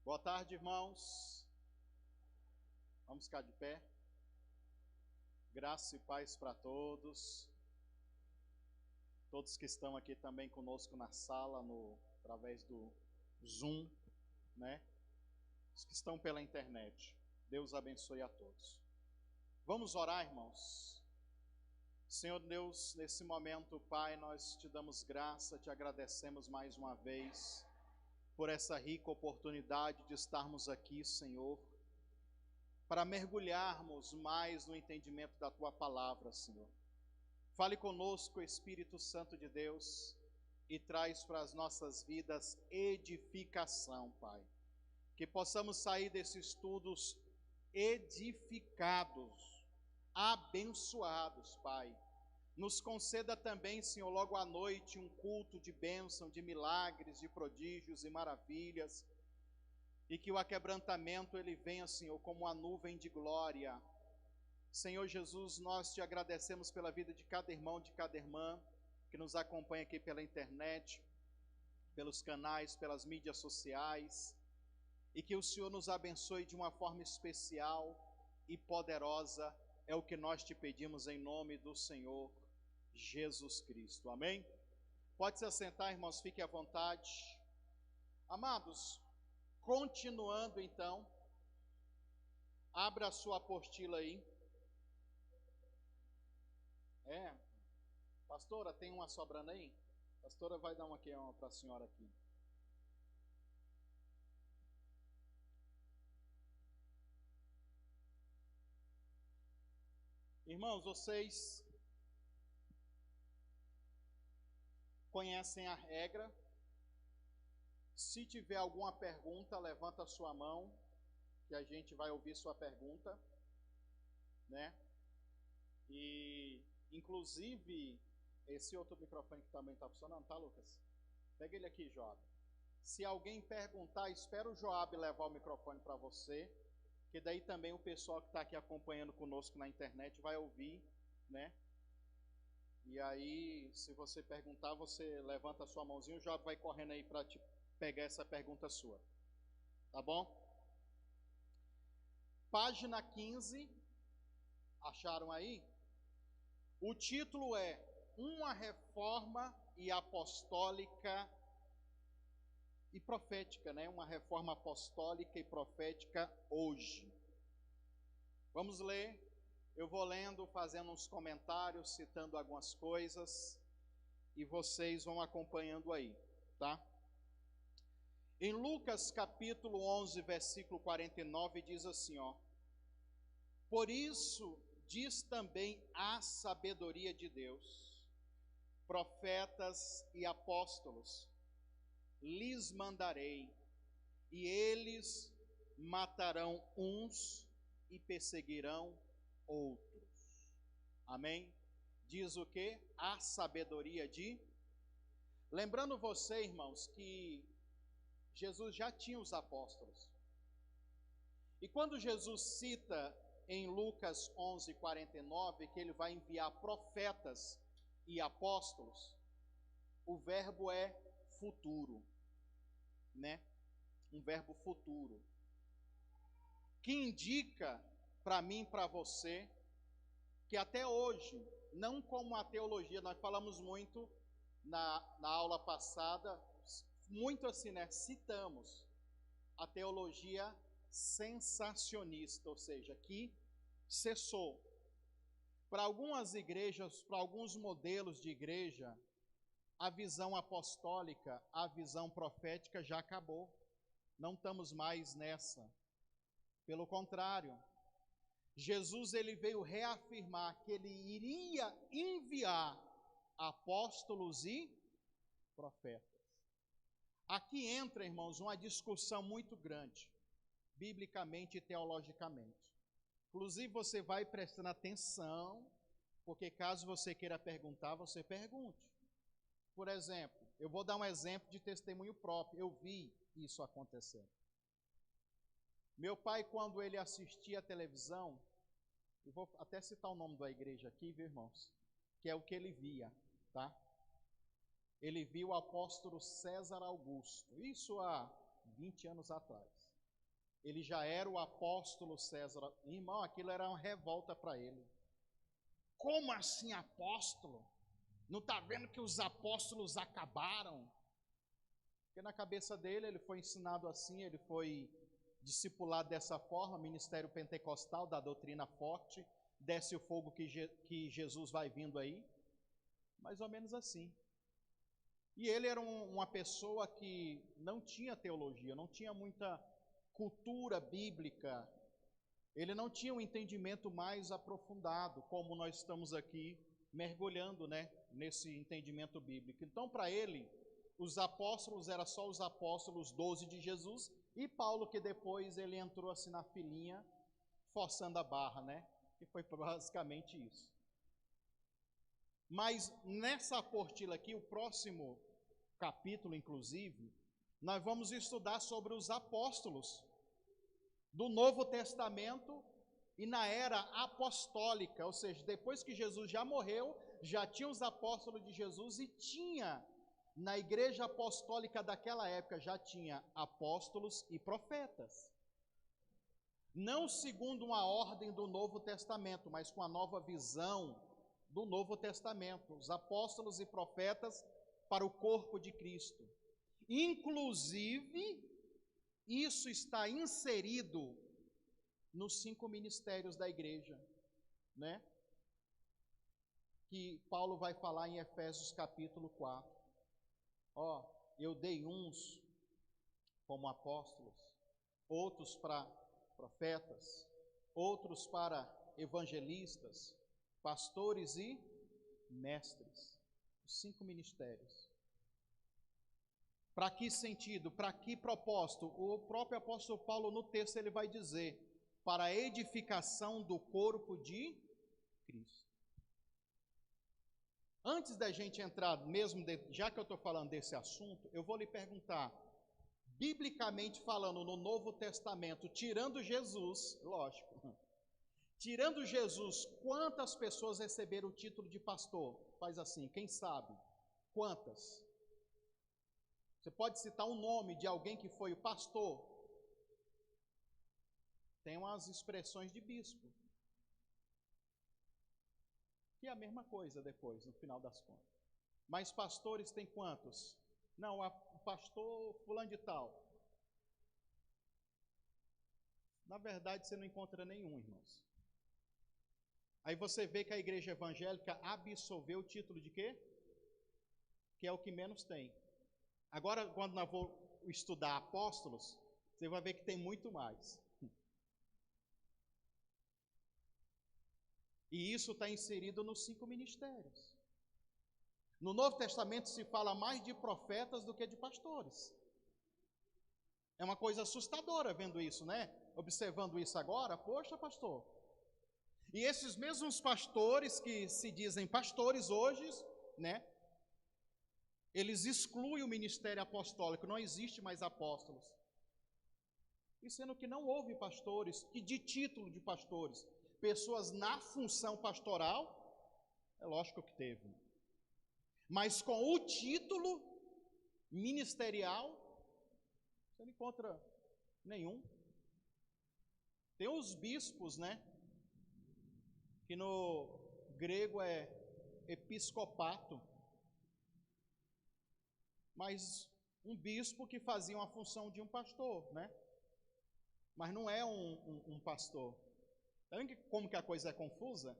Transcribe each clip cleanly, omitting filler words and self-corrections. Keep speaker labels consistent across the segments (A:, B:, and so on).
A: Boa tarde, irmãos. Vamos ficar de pé. Graça e paz para todos. Todos que estão aqui também conosco na sala, através do Zoom, né? Os que estão pela internet. Deus abençoe a todos. Vamos orar, irmãos. Senhor Deus, nesse momento, Pai, nós te damos graça, te agradecemos mais uma vez por essa rica oportunidade de estarmos aqui, Senhor, para mergulharmos mais no entendimento da Tua palavra, Senhor. Fale conosco, Espírito Santo de Deus, e traz para as nossas vidas edificação, Pai. Que possamos sair desses estudos edificados, abençoados, Pai. Nos conceda também, Senhor, logo à noite, um culto de bênção, de milagres, de prodígios e maravilhas, e que o aquebrantamento ele venha, Senhor, como uma nuvem de glória. Senhor Jesus, nós te agradecemos pela vida de cada irmão, de cada irmã, que nos acompanha aqui pela internet, pelos canais, pelas mídias sociais, e que o Senhor nos abençoe de uma forma especial e poderosa, é o que nós te pedimos em nome do Senhor Jesus Cristo. Amém? Pode se assentar, irmãos, fiquem à vontade. Amados, continuando então, abra a sua apostila aí. Pastora, tem uma sobrando aí? Pastora vai dar uma aqui, uma para a senhora aqui. Irmãos, vocês conhecem a regra. Se tiver alguma pergunta, levanta a sua mão, que a gente vai ouvir sua pergunta, né? E, inclusive, esse outro microfone que também está funcionando, tá, Lucas? Pega ele aqui, Joab. Se alguém perguntar, espera o Joab levar o microfone para você, que daí também o pessoal que está aqui acompanhando conosco na internet vai ouvir, né? E aí, se você perguntar, você levanta a sua mãozinha, o Joab vai correndo aí para te pegar essa pergunta sua. Tá bom? Página 15, acharam aí? O título é Uma Reforma e Apostólica e Profética, né? Uma reforma apostólica e profética hoje. Vamos ler. Eu vou lendo, fazendo uns comentários, citando algumas coisas, e vocês vão acompanhando aí, tá? Em Lucas capítulo 11, versículo 49, diz assim, ó: Por isso diz também a sabedoria de Deus, profetas e apóstolos, lhes mandarei, e eles matarão uns e perseguirão outros. Amém? Diz o que? A sabedoria de... Lembrando você, irmãos, que Jesus já tinha os apóstolos. E quando Jesus cita em Lucas 11, 49, que ele vai enviar profetas e apóstolos, o verbo é futuro, né? Um verbo futuro, que indica para mim e para você, que até hoje, não como a teologia, nós falamos muito na aula passada, muito assim, né? Citamos a teologia sensacionista, ou seja, que cessou. Para algumas igrejas, para alguns modelos de igreja, a visão apostólica, a visão profética já acabou. Não estamos mais nessa. Pelo contrário, Jesus ele veio reafirmar que ele iria enviar apóstolos e profetas. Aqui entra, irmãos, uma discussão muito grande, biblicamente e teologicamente. Inclusive, você vai prestando atenção, porque caso você queira perguntar, você pergunte. Por exemplo, eu vou dar um exemplo de testemunho próprio. Eu vi isso acontecendo. Meu pai, quando ele assistia a televisão, eu vou até citar o nome da igreja aqui, viu, irmãos? Que é o que ele via, tá? Ele viu o apóstolo César Augusto, isso há 20 anos atrás. ele já era o apóstolo César. Irmão, aquilo era uma revolta para ele. Como assim apóstolo? Não está vendo que os apóstolos acabaram? Porque na cabeça dele, ele foi ensinado assim, ele foi discipulado dessa forma, ministério pentecostal, da doutrina forte, desce o fogo que Jesus vai vindo aí, mais ou menos assim. E ele era uma pessoa que não tinha teologia, não tinha muita cultura bíblica, ele não tinha um entendimento mais aprofundado, como nós estamos aqui mergulhando, né, nesse entendimento bíblico. Então, para ele, os apóstolos eram só os apóstolos 12 de Jesus, e Paulo, que depois ele entrou assim na filinha, forçando a barra, né? E foi basicamente isso. Mas nessa apostila aqui, o próximo capítulo, inclusive, nós vamos estudar sobre os apóstolos do Novo Testamento e na era apostólica, ou seja, depois que Jesus já morreu, já tinha os apóstolos de Jesus e tinha, na igreja apostólica daquela época, já tinha apóstolos e profetas. Não segundo uma ordem do Novo Testamento, mas com a nova visão do Novo Testamento, os apóstolos e profetas para o corpo de Cristo. Inclusive, isso está inserido nos 5 ministérios da igreja, né? Que Paulo vai falar em Efésios capítulo 4. Ó, eu dei uns como apóstolos, outros para profetas, outros para evangelistas, pastores e mestres. Os 5 ministérios. Para que sentido? Para que propósito? O próprio apóstolo Paulo, no texto, ele vai dizer: para a edificação do corpo de Cristo. Antes da gente entrar, já que eu estou falando desse assunto, eu vou lhe perguntar, biblicamente falando, no Novo Testamento, tirando Jesus, lógico, tirando Jesus, quantas pessoas receberam o título de pastor? Faz assim, quem sabe? Quantas? Você pode citar um nome de alguém que foi o pastor? Tem umas expressões de bispo. Que é a mesma coisa depois, no final das contas. Mas pastores tem quantos? Não, o pastor fulano de tal. Na verdade, você não encontra nenhum, irmãos. Aí você vê que a igreja evangélica absolveu o título de quê? Que é o que menos tem. Agora, quando nós vamos estudar apóstolos, você vai ver que tem muito mais. E isso está inserido nos 5 ministérios. No Novo Testamento se fala mais de profetas do que de pastores. É uma coisa assustadora vendo isso, né? Observando isso agora, poxa, pastor. E esses mesmos pastores que se dizem pastores hoje, né? Eles excluem o ministério apostólico, não existe mais apóstolos. E sendo que não houve pastores, que de título de pastores, pessoas na função pastoral, é lógico que teve. Mas com o título ministerial, você não encontra nenhum. Tem os bispos, né? Que no grego é episcopato. Mas um bispo que fazia uma função de um pastor, né? Mas não é um pastor. Está vendo como que a coisa é confusa?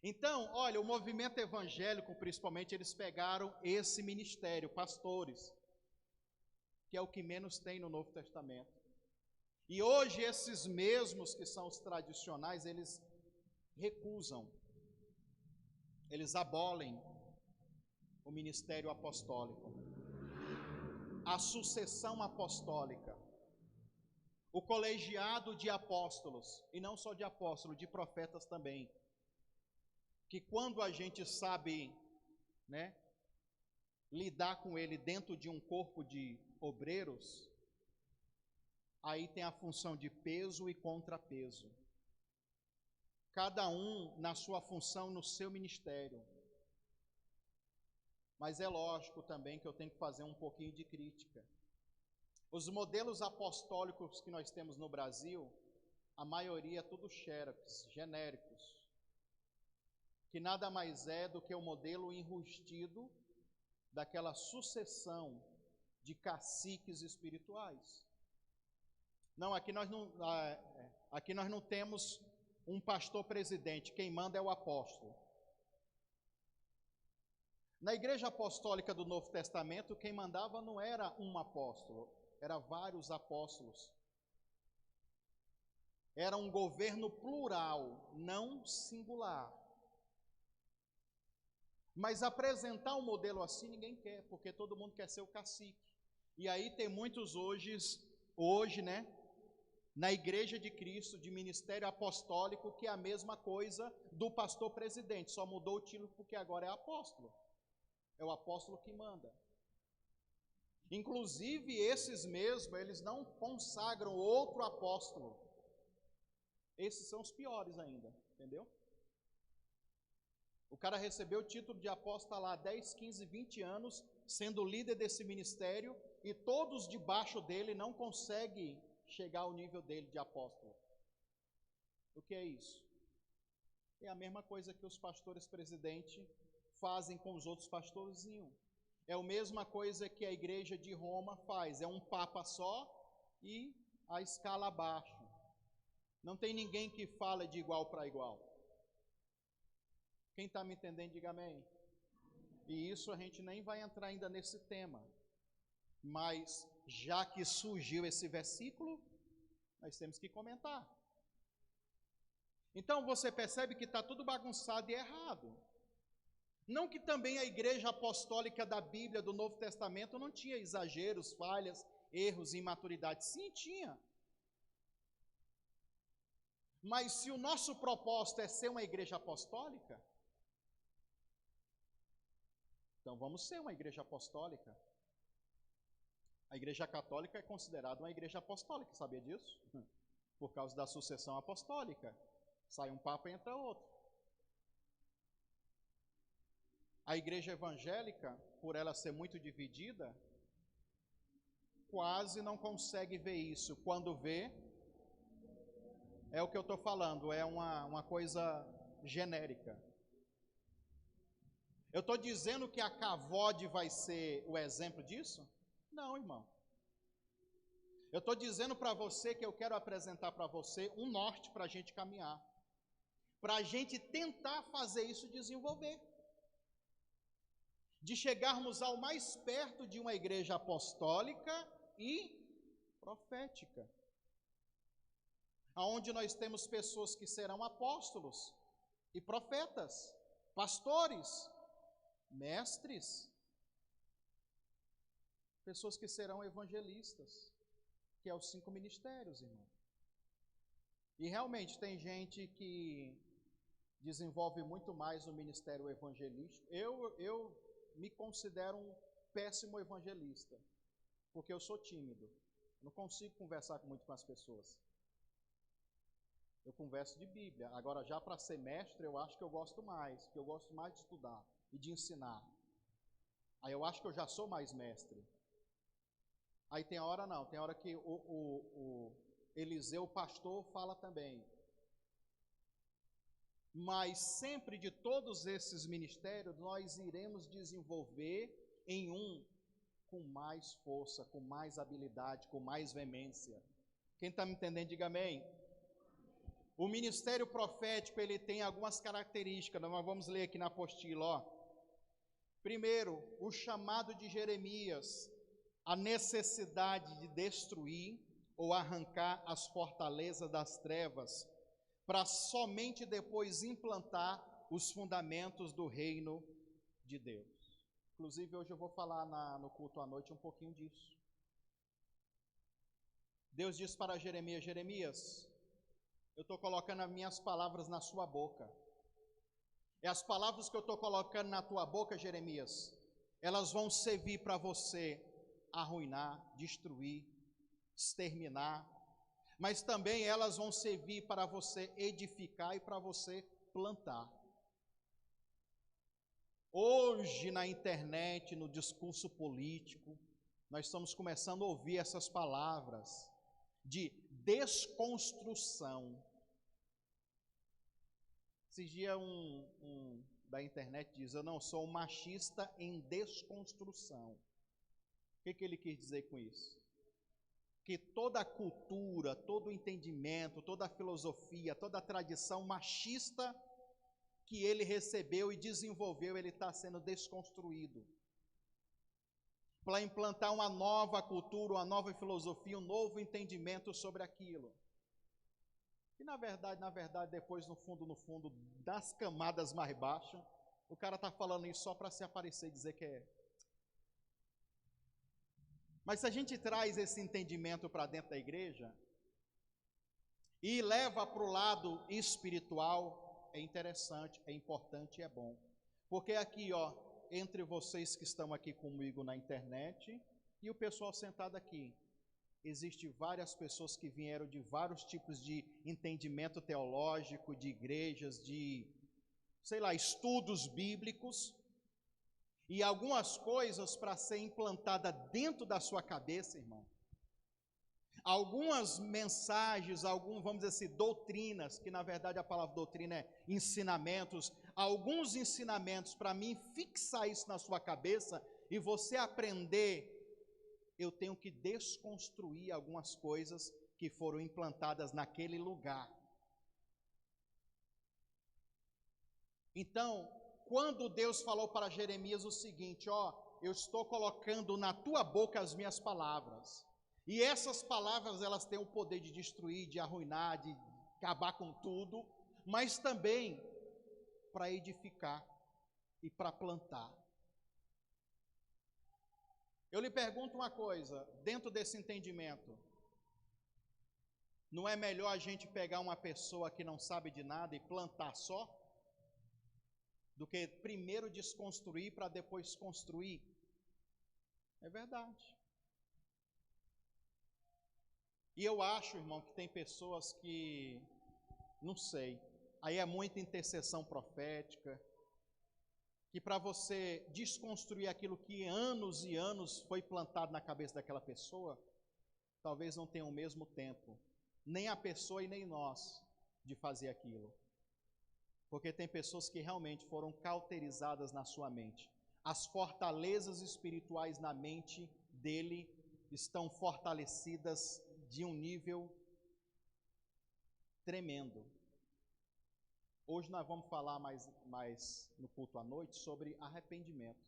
A: Então, olha, o movimento evangélico, principalmente, eles pegaram esse ministério, pastores, que é o que menos tem no Novo Testamento. E hoje, esses mesmos que são os tradicionais, eles recusam, eles abolem o ministério apostólico, a sucessão apostólica, o colegiado de apóstolos, e não só de apóstolos, de profetas também, que quando a gente sabe, né, lidar com ele dentro de um corpo de obreiros, aí tem a função de peso e contrapeso. Cada um na sua função, no seu ministério. Mas é lógico também que eu tenho que fazer um pouquinho de crítica. Os modelos apostólicos que nós temos no Brasil, a maioria é tudo xerox, genéricos, que nada mais é do que o modelo enrustido daquela sucessão de caciques espirituais. Não, aqui nós não temos um pastor presidente, quem manda é o apóstolo. Na igreja apostólica do Novo Testamento, quem mandava não era um apóstolo, eram vários apóstolos. Era um governo plural, não singular. Mas apresentar um modelo assim ninguém quer, porque todo mundo quer ser o cacique. E aí tem muitos hoje, né, na igreja de Cristo, de ministério apostólico, que é a mesma coisa do pastor presidente, só mudou o título porque agora é apóstolo. É o apóstolo que manda. Inclusive, esses mesmos, eles não consagram outro apóstolo. Esses são os piores ainda, entendeu? O cara recebeu o título de apóstolo lá 10, 15, 20 anos, sendo líder desse ministério, e todos debaixo dele não conseguem chegar ao nível dele de apóstolo. O que é isso? É a mesma coisa que os pastores presidentes fazem com os outros pastorzinhos. É a mesma coisa que a igreja de Roma faz, é um papa só e a escala abaixo. Não tem ninguém que fala de igual para igual. Quem está me entendendo, diga amém. E isso a gente nem vai entrar ainda nesse tema. Mas já que surgiu esse versículo, nós temos que comentar. Então você percebe que está tudo bagunçado e errado. Não que também a igreja apostólica da Bíblia, do Novo Testamento, não tinha exageros, falhas, erros e imaturidade. Sim, tinha. Mas se o nosso propósito é ser uma igreja apostólica, então vamos ser uma igreja apostólica. A igreja católica é considerada uma igreja apostólica, sabia disso? Por causa da sucessão apostólica. Sai um papa e entra outro. A igreja evangélica, por ela ser muito dividida, quase não consegue ver isso. Quando vê, é o que eu estou falando, é uma coisa genérica. Eu estou dizendo que a CAVOD vai ser o exemplo disso? Não, irmão. Eu estou dizendo para você que eu quero apresentar para você um norte para a gente caminhar. Para a gente tentar fazer isso desenvolver. De chegarmos ao mais perto de uma igreja apostólica e profética. Aonde nós temos pessoas que serão apóstolos e profetas, pastores, mestres, pessoas que serão evangelistas, que é os 5 ministérios, irmão. E realmente tem gente que desenvolve muito mais o ministério evangelístico. Eu me considero um péssimo evangelista, porque eu sou tímido. Não consigo conversar muito com as pessoas. Eu converso de Bíblia. Agora, já para ser mestre, eu acho que eu gosto mais, porque eu gosto mais de estudar e de ensinar. Aí eu acho que eu já sou mais mestre. Aí tem hora não, tem hora que o Eliseu, o pastor, fala também. Mas sempre de todos esses ministérios, nós iremos desenvolver em um com mais força, com mais habilidade, com mais veemência. Quem está me entendendo, diga amém. O ministério profético, ele tem algumas características, nós vamos ler aqui na apostila, ó. Primeiro, o chamado de Jeremias, a necessidade de destruir ou arrancar as fortalezas das trevas, para somente depois implantar os fundamentos do reino de Deus. Inclusive, hoje eu vou falar no culto à noite um pouquinho disso. Deus diz para Jeremias: Jeremias, eu estou colocando as minhas palavras na sua boca. E as palavras que eu estou colocando na tua boca, Jeremias, elas vão servir para você arruinar, destruir, exterminar, mas também elas vão servir para você edificar e para você plantar. Hoje na internet, no discurso político, nós estamos começando a ouvir essas palavras de desconstrução. Esses dias um da internet diz: eu não sou um machista em desconstrução. O que ele quis dizer com isso? Que toda a cultura, todo o entendimento, toda a filosofia, toda a tradição machista que ele recebeu e desenvolveu, ele está sendo desconstruído. Para implantar uma nova cultura, uma nova filosofia, um novo entendimento sobre aquilo. E na verdade, depois no fundo, das camadas mais baixas, o cara está falando isso só para se aparecer e dizer que é. Mas se a gente traz esse entendimento para dentro da igreja e leva para o lado espiritual, é interessante, é importante e é bom. Porque aqui, entre vocês que estão aqui comigo na internet e o pessoal sentado aqui, existem várias pessoas que vieram de vários tipos de entendimento teológico, de igrejas, de, estudos bíblicos. E algumas coisas para ser implantada dentro da sua cabeça, irmão. Algumas mensagens, vamos dizer assim, doutrinas, que na verdade a palavra doutrina é ensinamentos, alguns ensinamentos para mim fixar isso na sua cabeça e você aprender, eu tenho que desconstruir algumas coisas que foram implantadas naquele lugar. Então, quando Deus falou para Jeremias o seguinte, eu estou colocando na tua boca as minhas palavras, e essas palavras elas têm o poder de destruir, de arruinar, de acabar com tudo, mas também para edificar e para plantar. Eu lhe pergunto uma coisa, dentro desse entendimento, não é melhor a gente pegar uma pessoa que não sabe de nada e plantar só? Do que primeiro desconstruir para depois construir? É verdade. E eu acho, irmão, que tem pessoas que, não sei, aí é muita intercessão profética, que para você desconstruir aquilo que anos e anos foi plantado na cabeça daquela pessoa, talvez não tenha o mesmo tempo, nem a pessoa e nem nós, de fazer aquilo. Porque tem pessoas que realmente foram cauterizadas na sua mente. As fortalezas espirituais na mente dele estão fortalecidas de um nível tremendo. Hoje nós vamos falar mais no culto à noite sobre arrependimento.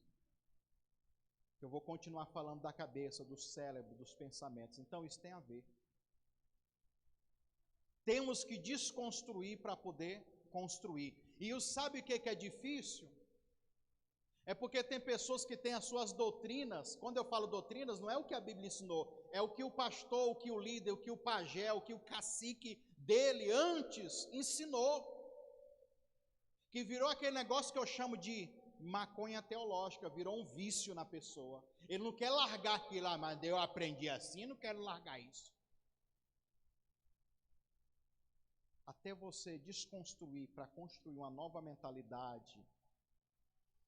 A: Eu vou continuar falando da cabeça, do cérebro, dos pensamentos. Então isso tem a ver. Temos que desconstruir para poder construir. E sabe o que é difícil? É porque tem pessoas que têm as suas doutrinas. Quando eu falo doutrinas, não é o que a Bíblia ensinou, é o que o pastor, o que o líder, o que o pajé, o que o cacique dele antes ensinou. Que virou aquele negócio que eu chamo de maconha teológica, virou um vício na pessoa. Ele não quer largar aquilo lá, mas eu aprendi assim, não quero largar isso. Até você desconstruir para construir uma nova mentalidade.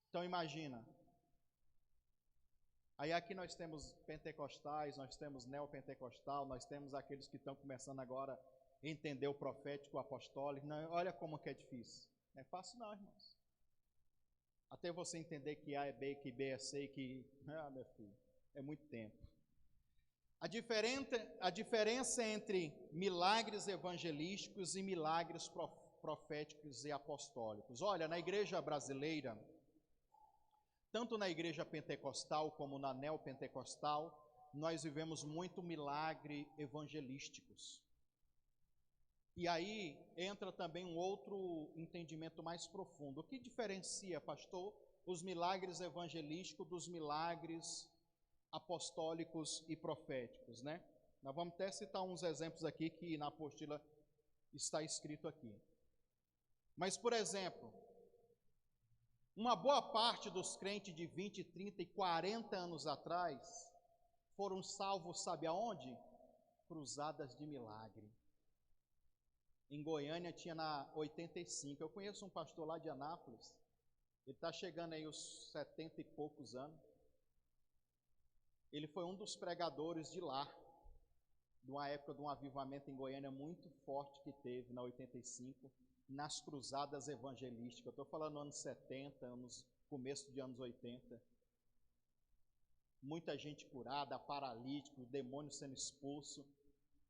A: Então imagina, aí aqui nós temos pentecostais, nós temos neopentecostal, nós temos aqueles que estão começando agora a entender o profético, o apostólico. Não, olha como que é difícil. Não é fácil não, irmãos. Até você entender que A é B, que B é C, que... meu filho, é muito tempo. A diferença entre milagres evangelísticos e milagres proféticos e apostólicos. Olha, na igreja brasileira, tanto na igreja pentecostal como na neopentecostal, nós vivemos muito milagre evangelísticos. E aí entra também um outro entendimento mais profundo. O que diferencia, pastor, os milagres evangelísticos dos milagres apostólicos e proféticos, né? Nós vamos até citar uns exemplos aqui que na apostila está escrito aqui. Mas, por exemplo, uma boa parte dos crentes de 20, 30 e 40 anos atrás foram salvos, sabe aonde? Cruzadas de milagre. Em Goiânia tinha na 85. Eu conheço um pastor lá de Anápolis. Ele está chegando aí aos 70 e poucos anos. Ele foi um dos pregadores de lá, de uma época de um avivamento em Goiânia muito forte que teve na 85, nas cruzadas evangelísticas. Eu estou falando anos 70, começo de anos 80. Muita gente curada, paralítico, demônio sendo expulso.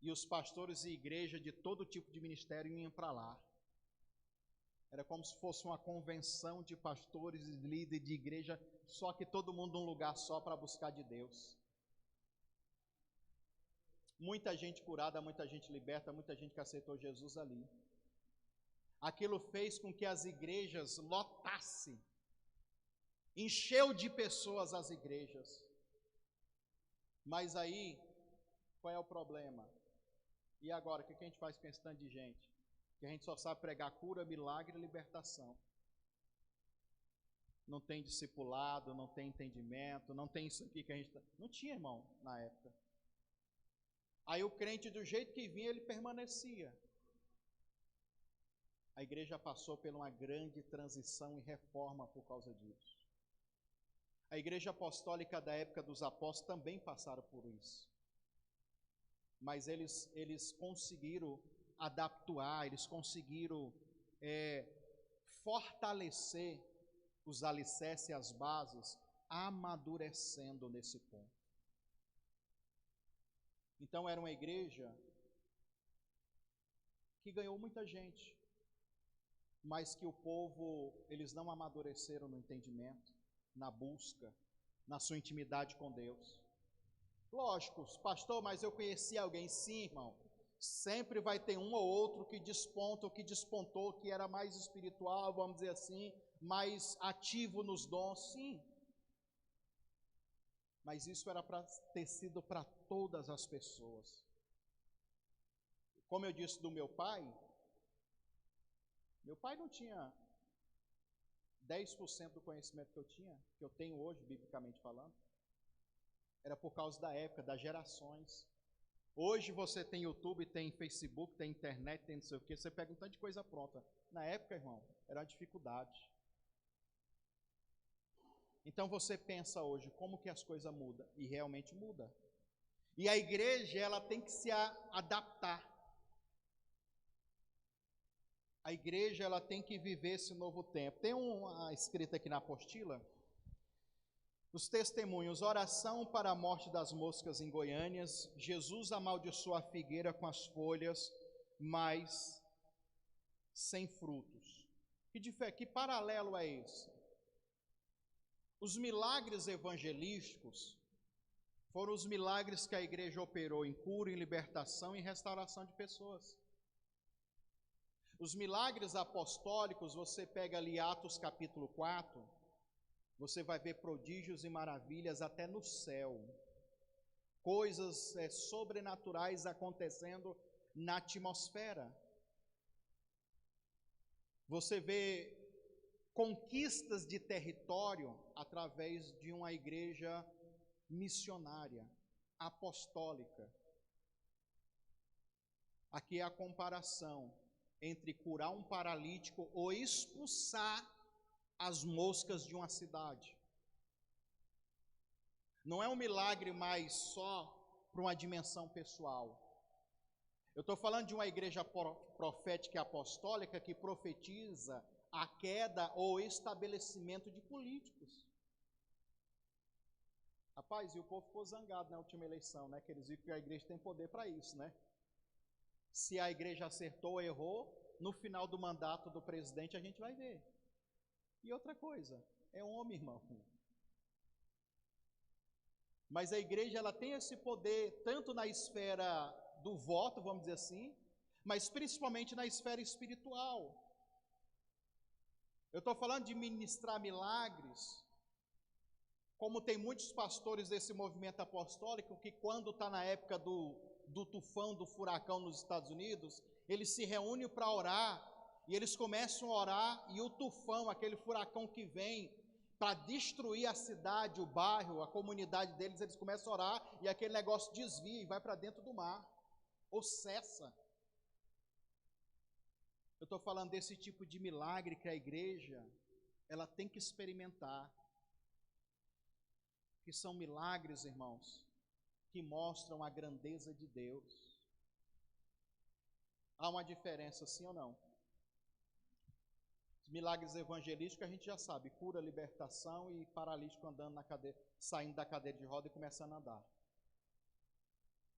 A: E os pastores e igreja de todo tipo de ministério iam para lá. Era como se fosse uma convenção de pastores e líderes de igreja, só que todo mundo num lugar só para buscar de Deus. Muita gente curada, muita gente liberta, muita gente que aceitou Jesus ali. Aquilo fez com que as igrejas lotassem, encheu de pessoas as igrejas. Mas aí, qual é o problema? E agora, o que a gente faz com esse tanto de gente? Que a gente só sabe pregar cura, milagre e libertação. Não tem discipulado, não tem entendimento, não tem isso aqui que a gente... Não tinha, irmão, na época. Aí o crente, do jeito que vinha, ele permanecia. A igreja passou por uma grande transição e reforma por causa disso. A igreja apostólica da época dos apóstolos também passaram por isso. Mas eles conseguiram adaptar, eles conseguiram fortalecer os alicerces e as bases, amadurecendo nesse ponto. Então era uma igreja que ganhou muita gente, mas que o povo, eles não amadureceram no entendimento, na busca, na sua intimidade com Deus. Lógico, pastor, mas eu conheci alguém, sim, irmão. Sempre vai ter um ou outro que desponta, ou que despontou, que era mais espiritual, vamos dizer assim, mais ativo nos dons, sim. Mas isso era para ter sido para todas as pessoas. Como eu disse do meu pai não tinha 10% do conhecimento que eu tenho hoje, biblicamente falando. Era por causa da época, das gerações. Hoje você tem YouTube, tem Facebook, tem internet, tem não sei o que, você pega um tanto de coisa pronta. Na época, irmão, era uma dificuldade. Então você pensa hoje, como que as coisas mudam? E realmente muda. E a igreja, ela tem que se adaptar. A igreja, ela tem que viver esse novo tempo. Tem uma escrita aqui na apostila, os testemunhos: oração para a morte das moscas em Goiânia, Jesus amaldiçoou a figueira com as folhas, mas sem frutos. Que paralelo é esse? Os milagres evangelísticos foram os milagres que a igreja operou em cura, em libertação e restauração de pessoas. Os milagres apostólicos, você pega ali Atos capítulo 4, você vai ver prodígios e maravilhas até no céu. Coisas sobrenaturais acontecendo na atmosfera. Você vê conquistas de território através de uma igreja missionária, apostólica. Aqui é a comparação entre curar um paralítico ou expulsar as moscas de uma cidade. Não é um milagre mais só para uma dimensão pessoal. Eu estou falando de uma igreja profética e apostólica que profetiza a queda ou estabelecimento de políticos. Rapaz, e o povo ficou zangado na última eleição, né? Que eles viram que a igreja tem poder para isso, né? Se a igreja acertou ou errou, no final do mandato do presidente a gente vai ver. E outra coisa, é homem, irmão. Mas a igreja, ela tem esse poder tanto na esfera do voto, vamos dizer assim, mas principalmente na esfera espiritual. Eu estou falando de ministrar milagres, como tem muitos pastores desse movimento apostólico, que quando está na época do tufão, do furacão nos Estados Unidos, eles se reúnem para orar, e eles começam a orar, e o tufão, aquele furacão que vem para destruir a cidade, o bairro, a comunidade deles, eles começam a orar, e aquele negócio desvia e vai para dentro do mar, ou cessa. Eu estou falando desse tipo de milagre que a igreja, ela tem que experimentar. que são milagres, irmãos, que mostram a grandeza de Deus. Há uma diferença, sim ou não? Os milagres evangelísticos a gente já sabe, cura, libertação e paralítico andando na cadeira, saindo da cadeira de roda e começando a andar.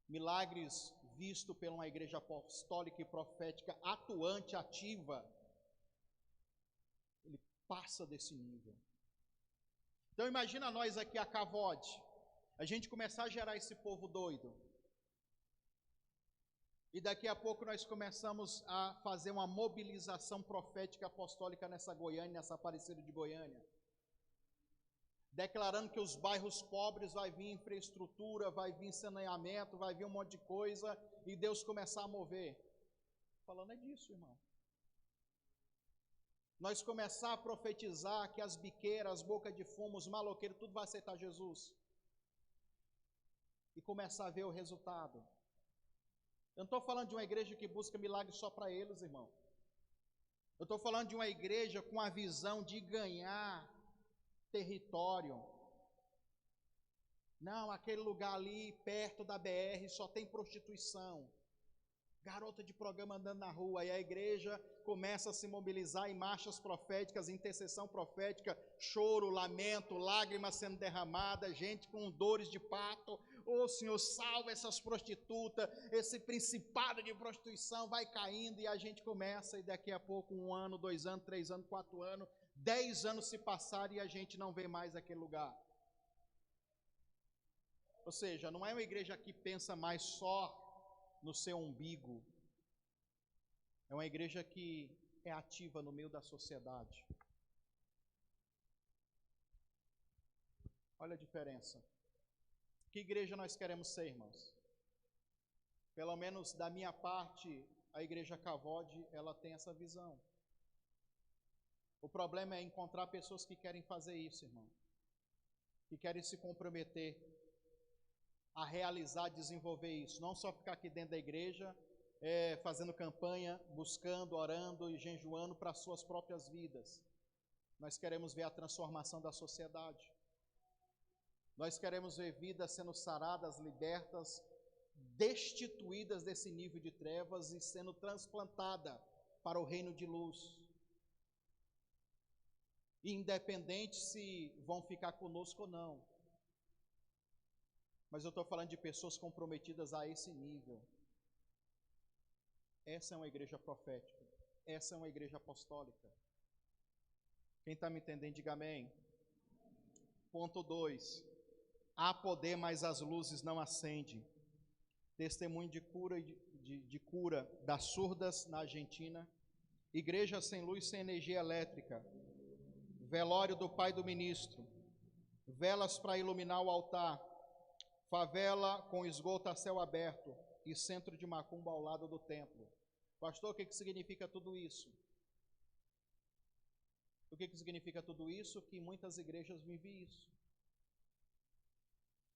A: Milagres visto por uma igreja apostólica e profética atuante, ativa, ele passa desse nível. Então imagina nós aqui a Cavode, a gente começar a gerar esse povo doido. E daqui a pouco nós começamos a fazer uma mobilização profética apostólica nessa Goiânia, nessa Aparecida de Goiânia. Declarando que os bairros pobres vai vir infraestrutura, vai vir saneamento, vai vir um monte de coisa, e Deus começar a mover. Falando é disso, irmão. Nós começar a profetizar que as biqueiras, as bocas de fumo, os maloqueiros, tudo vai aceitar Jesus. E começar a ver o resultado. Eu não estou falando de uma igreja que busca milagres só para eles, irmão. Eu estou falando de uma igreja com a visão de ganhar território. Não, aquele lugar ali perto da BR só tem prostituição. Garota de programa andando na rua, e a igreja começa a se mobilizar em marchas proféticas, intercessão profética, choro, lamento, lágrimas sendo derramadas, gente com dores de parto. Ô Senhor, salva essas prostitutas, esse principado de prostituição vai caindo, e a gente começa, e daqui a pouco 1 ano, 2 anos, 3 anos, 4 anos, 10 anos se passaram e a gente não vê mais aquele lugar. Ou seja, não é uma igreja que pensa mais só no seu umbigo. É uma igreja que é ativa no meio da sociedade. Olha a diferença. Que igreja nós queremos ser, irmãos? Pelo menos da minha parte, a igreja Cavode, ela tem essa visão. O problema é encontrar pessoas que querem fazer isso, irmão. Que querem se comprometer a realizar, desenvolver isso. Não só ficar aqui dentro da igreja, fazendo campanha, buscando, orando e jejuando para as suas próprias vidas. Nós queremos ver a transformação da sociedade. Nós queremos ver vidas sendo saradas, libertas, destituídas desse nível de trevas e sendo transplantada para o reino de luz. Independente se vão ficar conosco ou não. Mas eu estou falando de pessoas comprometidas a esse nível. Essa é uma igreja profética. Essa é uma igreja apostólica. Quem está me entendendo, diga amém. Ponto 2. Há poder, mas as luzes não acendem. Testemunho de cura das surdas na Argentina. Igreja sem luz, sem energia elétrica. Velório do pai do ministro. Velas para iluminar o altar. Favela com esgoto a céu aberto e centro de macumba ao lado do templo. Pastor, o que significa tudo isso? O que significa tudo isso? Que muitas igrejas vivem isso.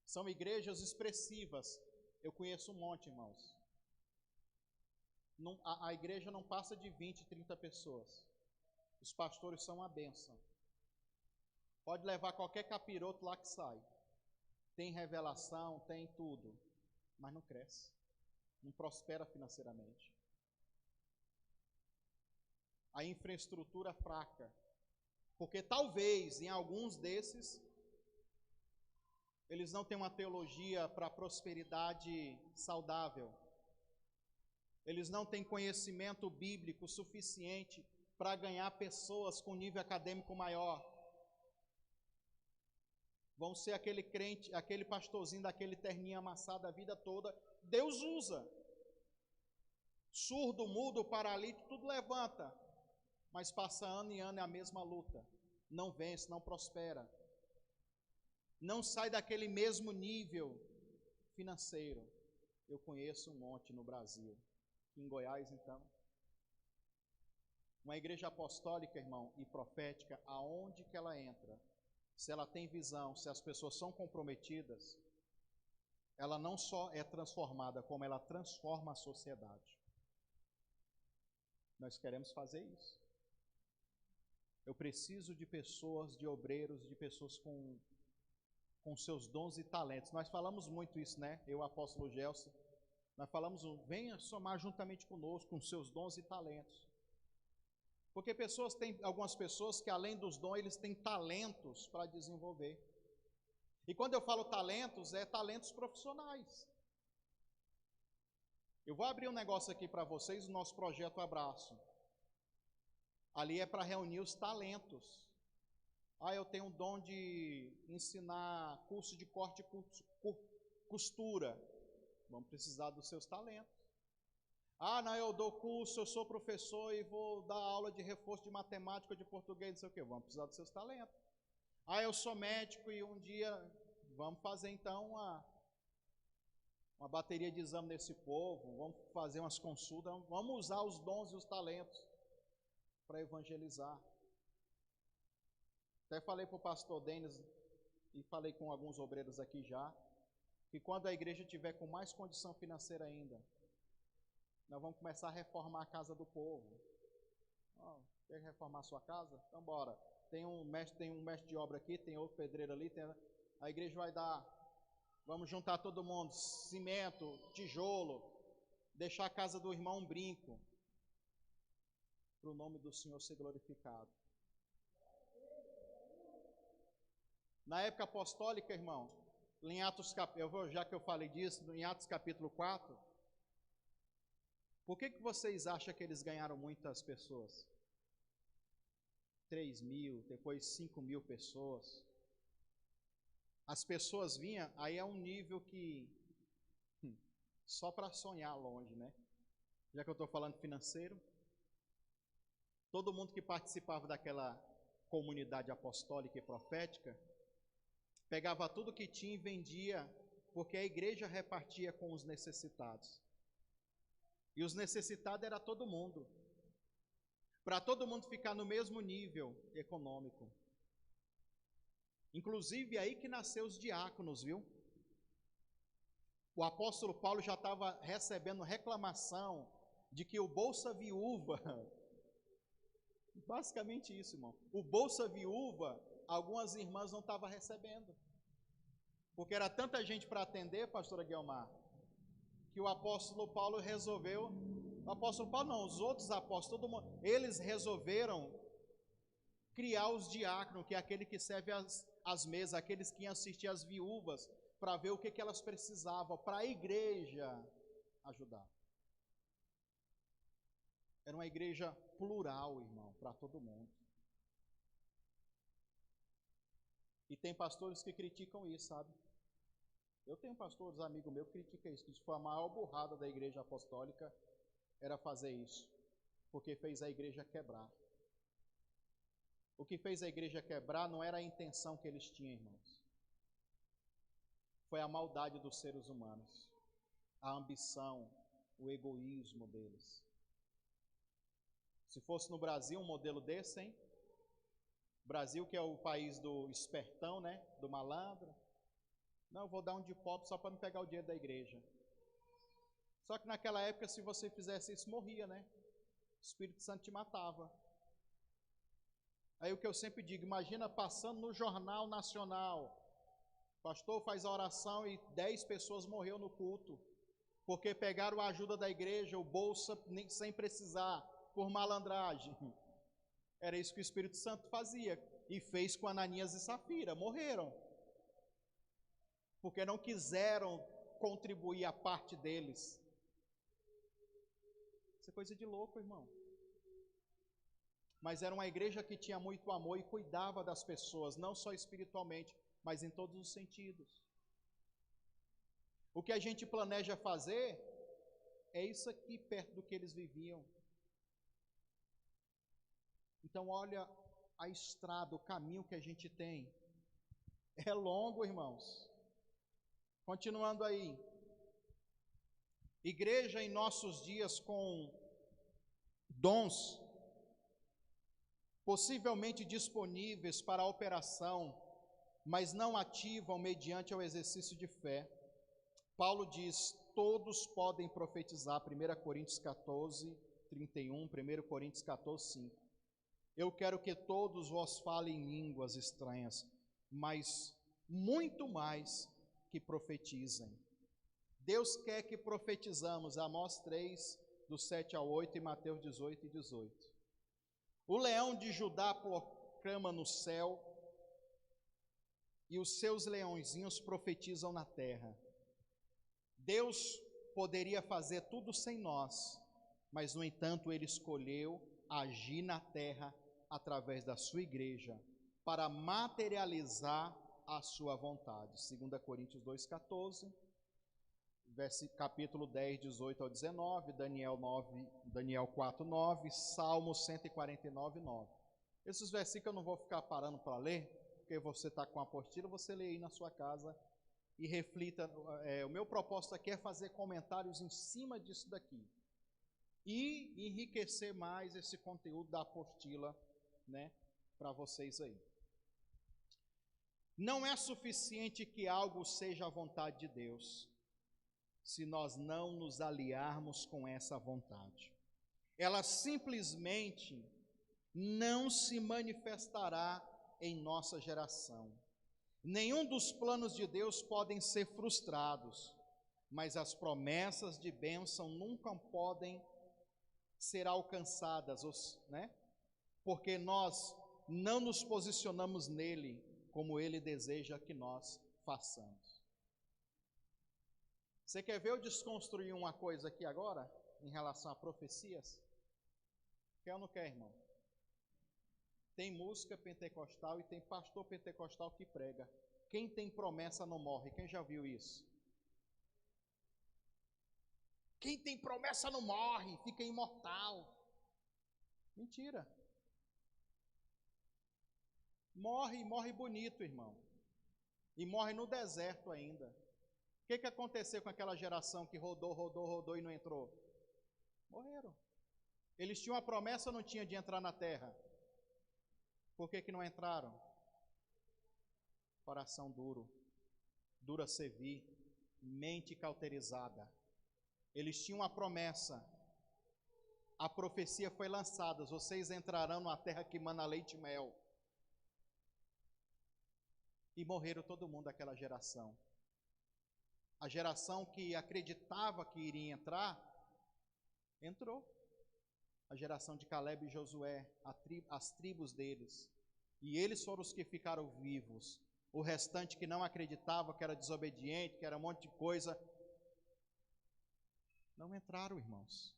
A: São igrejas expressivas. Eu conheço um monte, irmãos. A igreja não passa de 20, 30 pessoas. Os pastores são uma bênção. Pode levar qualquer capiroto lá que sai. Tem revelação, tem tudo, mas não cresce, não prospera financeiramente. A infraestrutura fraca, porque talvez em alguns desses, eles não têm uma teologia para prosperidade saudável, eles não têm conhecimento bíblico suficiente para ganhar pessoas com nível acadêmico maior. Vão ser aquele crente, aquele pastorzinho daquele terninho amassado a vida toda. Deus usa. Surdo, mudo, paralítico, tudo levanta. Mas passa ano e ano é a mesma luta. Não vence, não prospera. Não sai daquele mesmo nível financeiro. Eu conheço um monte no Brasil. Em Goiás, então. Uma igreja apostólica, irmão, e profética, aonde que ela entra? Se ela tem visão, se as pessoas são comprometidas, ela não só é transformada, como ela transforma a sociedade. Nós queremos fazer isso. Eu preciso de pessoas, de obreiros, de pessoas com com seus dons e talentos. Nós falamos muito isso, né? Eu, apóstolo Gelson, nós falamos, venha somar juntamente conosco com seus dons e talentos. Porque algumas pessoas que além dos dons, eles têm talentos para desenvolver. E quando eu falo talentos, é talentos profissionais. Eu vou abrir um negócio aqui para vocês, o nosso projeto Abraço. Ali é para reunir os talentos. Eu tenho um dom de ensinar curso de corte e costura. Vamos precisar dos seus talentos. Não, eu dou curso, eu sou professor e vou dar aula de reforço de matemática, de português, não sei o quê. Vamos precisar dos seus talentos. Eu sou médico e um dia vamos fazer então uma bateria de exame nesse povo, vamos fazer umas consultas, vamos usar os dons e os talentos para evangelizar. Até falei para o pastor Denis e falei com alguns obreiros aqui já, que quando a igreja tiver com mais condição financeira ainda, nós vamos começar a reformar a casa do povo. Quer reformar a sua casa? Então bora. Tem um mestre de obra aqui, tem outro pedreiro ali, a igreja vai dar, vamos juntar todo mundo, cimento, tijolo, deixar a casa do irmão um brinco, para o nome do Senhor ser glorificado. Na época apostólica, irmão, em Atos, já que eu falei disso, em Atos capítulo 4, por que vocês acham que eles ganharam muitas pessoas? 3.000, depois 5.000 pessoas. As pessoas vinham, aí é um nível que só para sonhar longe, né? Já que eu estou falando financeiro, todo mundo que participava daquela comunidade apostólica e profética, pegava tudo que tinha e vendia, porque a igreja repartia com os necessitados. E os necessitados era todo mundo. Para todo mundo ficar no mesmo nível econômico. Inclusive aí que nasceu os diáconos, viu? O apóstolo Paulo já estava recebendo reclamação de que o Bolsa Viúva, basicamente isso, irmão, o Bolsa Viúva, algumas irmãs não estavam recebendo. Porque era tanta gente para atender, pastora Guilmar, que o apóstolo Paulo resolveu, o apóstolo Paulo não, os outros apóstolos, todo mundo, eles resolveram criar os diáconos, que é aquele que serve as mesas, aqueles que iam assistir as viúvas, para ver o que elas precisavam, para a igreja ajudar. Era uma igreja plural, irmão, para todo mundo. E tem pastores que criticam isso, sabe? Eu tenho pastores, amigos meus, que criticam isso, que isso foi a maior burrada da igreja apostólica, era fazer isso, porque fez a igreja quebrar. O que fez a igreja quebrar não era a intenção que eles tinham, irmãos. Foi a maldade dos seres humanos, a ambição, o egoísmo deles. Se fosse no Brasil um modelo desse, hein? Brasil, que é o país do espertão, né? Do malandro. Não, eu vou dar um de pobre só para não pegar o dinheiro da igreja. Só que naquela época, se você fizesse isso, morria, né? O Espírito Santo te matava. Aí o que eu sempre digo, imagina passando no Jornal Nacional, o pastor faz a oração e 10 pessoas morreram no culto, porque pegaram a ajuda da igreja, o bolsa, sem precisar, por malandragem. Era isso que o Espírito Santo fazia, e fez com Ananias e Safira, morreram. Porque não quiseram contribuir a parte deles. Isso é coisa de louco, irmão. Mas era uma igreja que tinha muito amor e cuidava das pessoas, não só espiritualmente, mas em todos os sentidos. O que a gente planeja fazer é isso aqui perto do que eles viviam. Então olha a estrada, o caminho que a gente tem. É longo, irmãos. Continuando aí. Igreja em nossos dias com dons possivelmente disponíveis para a operação, mas não ativam mediante o exercício de fé. Paulo diz, todos podem profetizar, 1 Coríntios 14, 31, 1 Coríntios 14, 5. Eu quero que todos vos falem línguas estranhas, mas muito mais que profetizem. Deus quer que profetizamos, Amós 3, do 7 ao 8 e Mateus 18 e 18. O leão de Judá proclama no céu, e os seus leõezinhos profetizam na terra. Deus poderia fazer tudo sem nós, mas, no entanto, Ele escolheu agir na terra através da sua igreja, para materializar a sua vontade. 2 Coríntios 2,14, capítulo 10, 18 ao 19, Daniel 4, 9, Salmo 149, 9. Esses versículos eu não vou ficar parando para ler, porque você está com a apostila, você lê aí na sua casa e reflita. O meu propósito aqui é fazer comentários em cima disso daqui e enriquecer mais esse conteúdo da apostila, né, para vocês aí. Não é suficiente que algo seja a vontade de Deus, se nós não nos aliarmos com essa vontade. Ela simplesmente não se manifestará em nossa geração. Nenhum dos planos de Deus podem ser frustrados, mas as promessas de bênção nunca podem ser alcançadas, né? Porque nós não nos posicionamos nele como ele deseja que nós façamos. Você quer ver eu desconstruir uma coisa aqui agora, em relação a profecias? Quer ou não quer, irmão? Tem música pentecostal e tem pastor pentecostal que prega: quem tem promessa não morre. Quem já viu isso? Quem tem promessa não morre, fica imortal. Mentira. Morre bonito, irmão. E morre no deserto ainda. O que aconteceu com aquela geração que rodou e não entrou? Morreram. Eles tinham a promessa ou não tinham de entrar na terra? Por que não entraram? Coração duro, duro a servir, mente cauterizada. Eles tinham a promessa, a profecia foi lançada: vocês entrarão numa terra que mana leite e mel. E morreram todo mundo daquela geração. A geração que acreditava que iria entrar, entrou. A geração de Caleb e Josué, as tribos deles. E eles foram os que ficaram vivos. O restante que não acreditava, que era desobediente, que era um monte de coisa, não entraram, irmãos.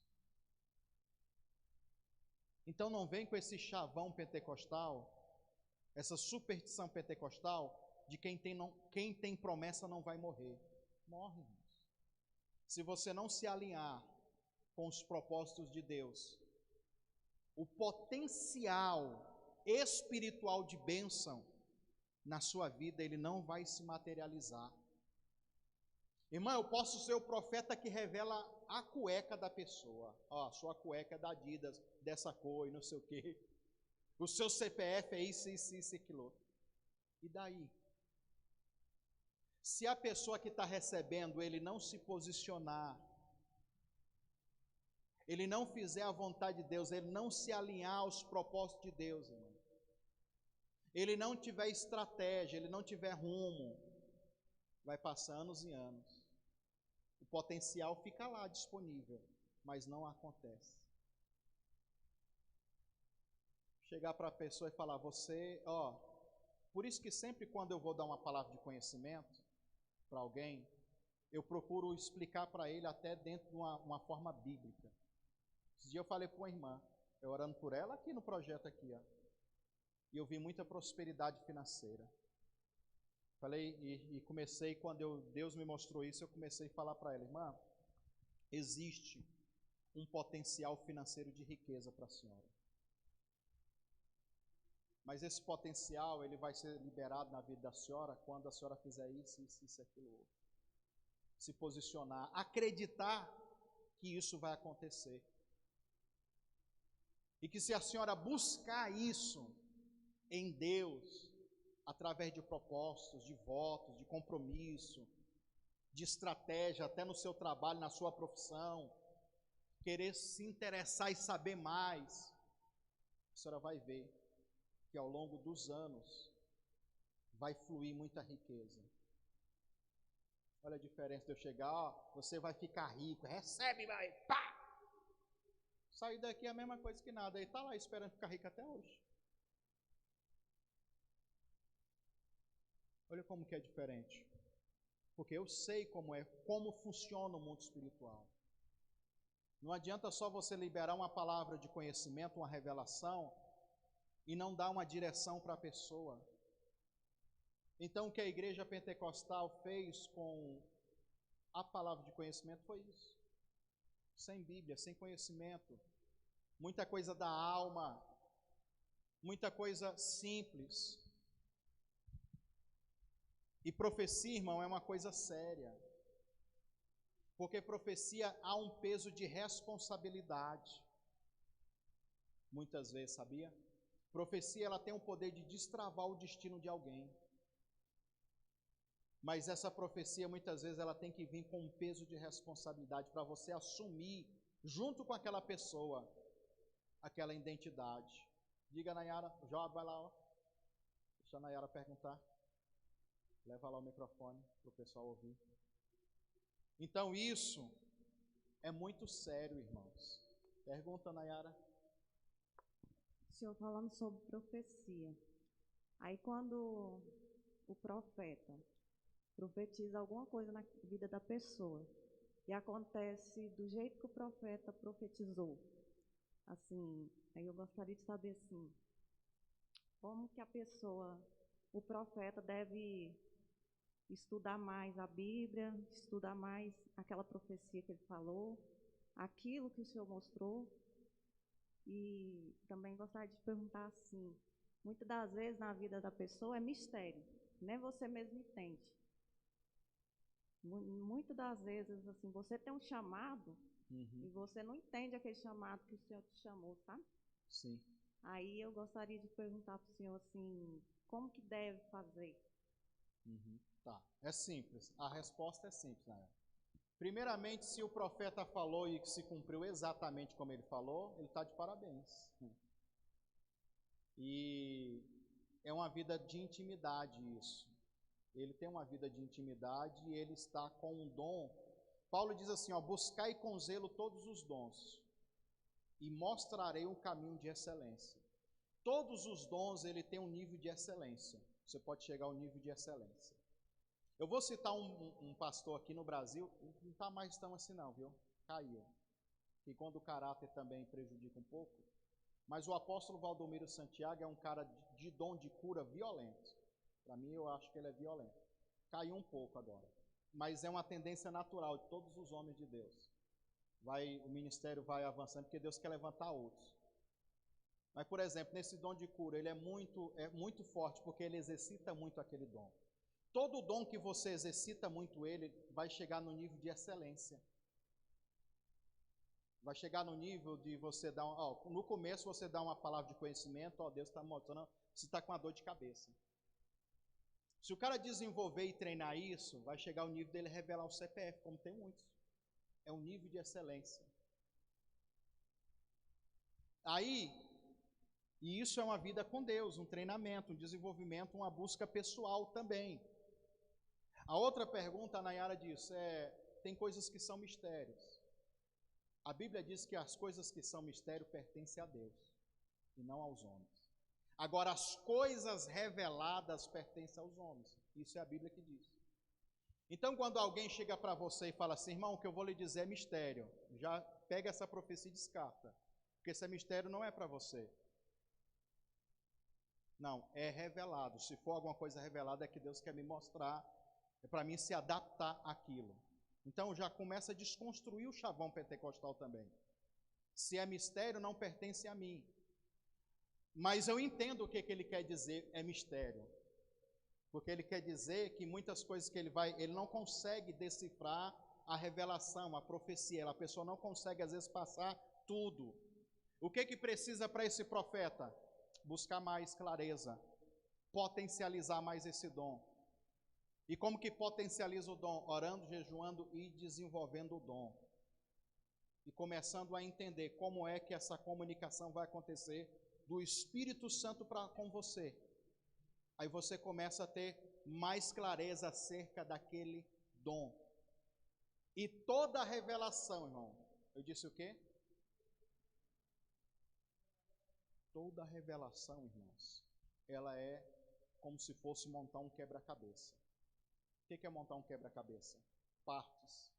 A: Então não vem com esse chavão pentecostal, essa superstição pentecostal, de quem tem promessa não vai morrer. Morre, irmãos. Se você não se alinhar com os propósitos de Deus, o potencial espiritual de bênção na sua vida, ele não vai se materializar. Irmão, eu posso ser o profeta que revela a cueca da pessoa. Ó, sua cueca é da Adidas, dessa cor e não sei o quê. O seu CPF é isso, aquilo. E daí? Se a pessoa que está recebendo, ele não se posicionar, ele não fizer a vontade de Deus, ele não se alinhar aos propósitos de Deus, irmão, ele não tiver estratégia, ele não tiver rumo, vai passar anos e anos. O potencial fica lá disponível, mas não acontece. Chegar para a pessoa e falar: por isso que sempre quando eu vou dar uma palavra de conhecimento para alguém, eu procuro explicar para ele até dentro de uma forma bíblica. Esse dia eu falei para uma irmã, eu orando por ela aqui no projeto aqui, ó, e eu vi muita prosperidade financeira. Falei e comecei, quando Deus me mostrou isso, eu comecei a falar para ela: irmã, existe um potencial financeiro de riqueza para a senhora. Mas esse potencial, ele vai ser liberado na vida da senhora quando a senhora fizer isso, aquilo outro. Se posicionar, acreditar que isso vai acontecer. E que se a senhora buscar isso em Deus, através de propósitos, de votos, de compromisso, de estratégia, até no seu trabalho, na sua profissão, querer se interessar e saber mais, a senhora vai ver que ao longo dos anos, vai fluir muita riqueza. Olha a diferença de eu chegar, ó, você vai ficar rico, recebe, vai, pá! Sair daqui é a mesma coisa que nada, aí está lá esperando ficar rico até hoje. Olha como que é diferente. Porque eu sei como funciona o mundo espiritual. Não adianta só você liberar uma palavra de conhecimento, uma revelação, e não dar uma direção para a pessoa. Então, o que a igreja pentecostal fez com a palavra de conhecimento foi isso. Sem Bíblia, sem conhecimento. Muita coisa da alma, muita coisa simples. E profecia, irmão, é uma coisa séria. Porque profecia há um peso de responsabilidade. Muitas vezes, sabia? Profecia, ela tem o poder de destravar o destino de alguém. Mas essa profecia, muitas vezes, ela tem que vir com um peso de responsabilidade para você assumir, junto com aquela pessoa, aquela identidade. Diga, Nayara, Joab, vai lá, ó. Deixa a Nayara perguntar. Leva lá o microfone para o pessoal ouvir. Então, isso é muito sério, irmãos. Pergunta, Nayara.
B: O senhor falando sobre profecia. Aí, quando o profeta profetiza alguma coisa na vida da pessoa e acontece do jeito que o profeta profetizou, assim, aí eu gostaria de saber, assim, como que a pessoa, o profeta deve estudar mais a Bíblia, estudar mais aquela profecia que ele falou, aquilo que o senhor mostrou. E também gostaria de perguntar assim, muitas das vezes na vida da pessoa é mistério, nem você mesmo entende. Muitas das vezes, assim, você tem um chamado e você não entende aquele chamado que o Senhor te chamou, sabe?
A: Sim.
B: Aí eu gostaria de perguntar para o Senhor, assim, como que deve fazer?
A: Tá, é simples. A resposta é simples, né? Primeiramente, se o profeta falou e se cumpriu exatamente como ele falou, ele está de parabéns. E é uma vida de intimidade isso. Ele tem uma vida de intimidade e ele está com um dom. Paulo diz assim, ó, buscai com zelo todos os dons e mostrarei um caminho de excelência. Todos os dons, ele tem um nível de excelência. Você pode chegar ao nível de excelência. Eu vou citar um pastor aqui no Brasil, não está mais tão assim não, viu? Caiu. E quando o caráter também prejudica um pouco. Mas o apóstolo Valdomiro Santiago é um cara de dom de cura violento. Para mim, eu acho que ele é violento. Caiu um pouco agora. Mas é uma tendência natural de todos os homens de Deus. O ministério vai avançando porque Deus quer levantar outros. Mas, por exemplo, nesse dom de cura, ele é muito forte porque ele exercita muito aquele dom. Todo dom que você exercita muito ele, vai chegar no nível de excelência. Vai chegar no nível de você dar, no começo você dá uma palavra de conhecimento, Deus está mostrando, você está com uma dor de cabeça. Se o cara desenvolver e treinar isso, vai chegar ao nível dele revelar o CPF, como tem muitos. É um nível de excelência. Aí, e isso é uma vida com Deus, um treinamento, um desenvolvimento, uma busca pessoal também. A outra pergunta, a Nayara disse, tem coisas que são mistérios. A Bíblia diz que as coisas que são mistério pertencem a Deus e não aos homens. Agora, as coisas reveladas pertencem aos homens. Isso é a Bíblia que diz. Então, quando alguém chega para você e fala assim, irmão, o que eu vou lhe dizer é mistério, já pega essa profecia e descarta. Porque esse mistério não é para você. Não, é revelado. Se for alguma coisa revelada, é que Deus quer me mostrar, é para mim se adaptar àquilo. Então, já começa a desconstruir o chavão pentecostal também. Se é mistério, não pertence a mim. Mas eu entendo o que ele quer dizer, é mistério. Porque ele quer dizer que muitas coisas que ele não consegue decifrar a revelação, a profecia. A pessoa não consegue, às vezes, passar tudo. O que precisa para esse profeta? Buscar mais clareza, potencializar mais esse dom. E como que potencializa o dom? Orando, jejuando e desenvolvendo o dom. E começando a entender como é que essa comunicação vai acontecer do Espírito Santo com você. Aí você começa a ter mais clareza acerca daquele dom. E toda a revelação, irmão, eu disse o quê? Toda a revelação, irmãos, ela é como se fosse montar um quebra-cabeça. O que é montar um quebra-cabeça? Partes.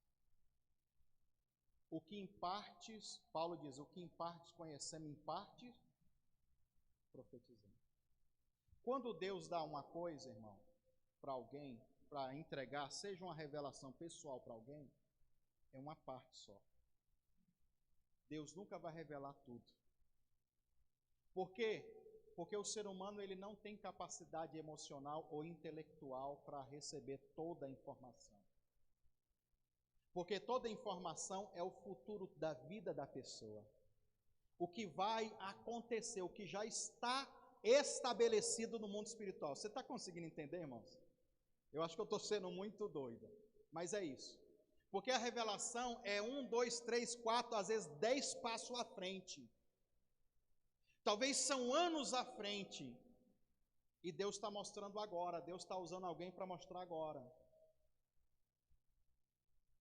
A: O que em partes, Paulo diz, o que em partes conhecemos, em partes profetizamos. Quando Deus dá uma coisa, irmão, para alguém, para entregar, seja uma revelação pessoal para alguém, é uma parte só. Deus nunca vai revelar tudo. Por quê? Porque o ser humano ele não tem capacidade emocional ou intelectual para receber toda a informação. Porque toda informação é o futuro da vida da pessoa. O que vai acontecer, o que já está estabelecido no mundo espiritual. Você está conseguindo entender, irmãos? Eu acho que eu estou sendo muito doido, mas é isso. Porque a revelação é 1, 2, 3, 4, às vezes 10 passos à frente. Talvez são anos à frente. E Deus está mostrando agora, Deus está usando alguém para mostrar agora.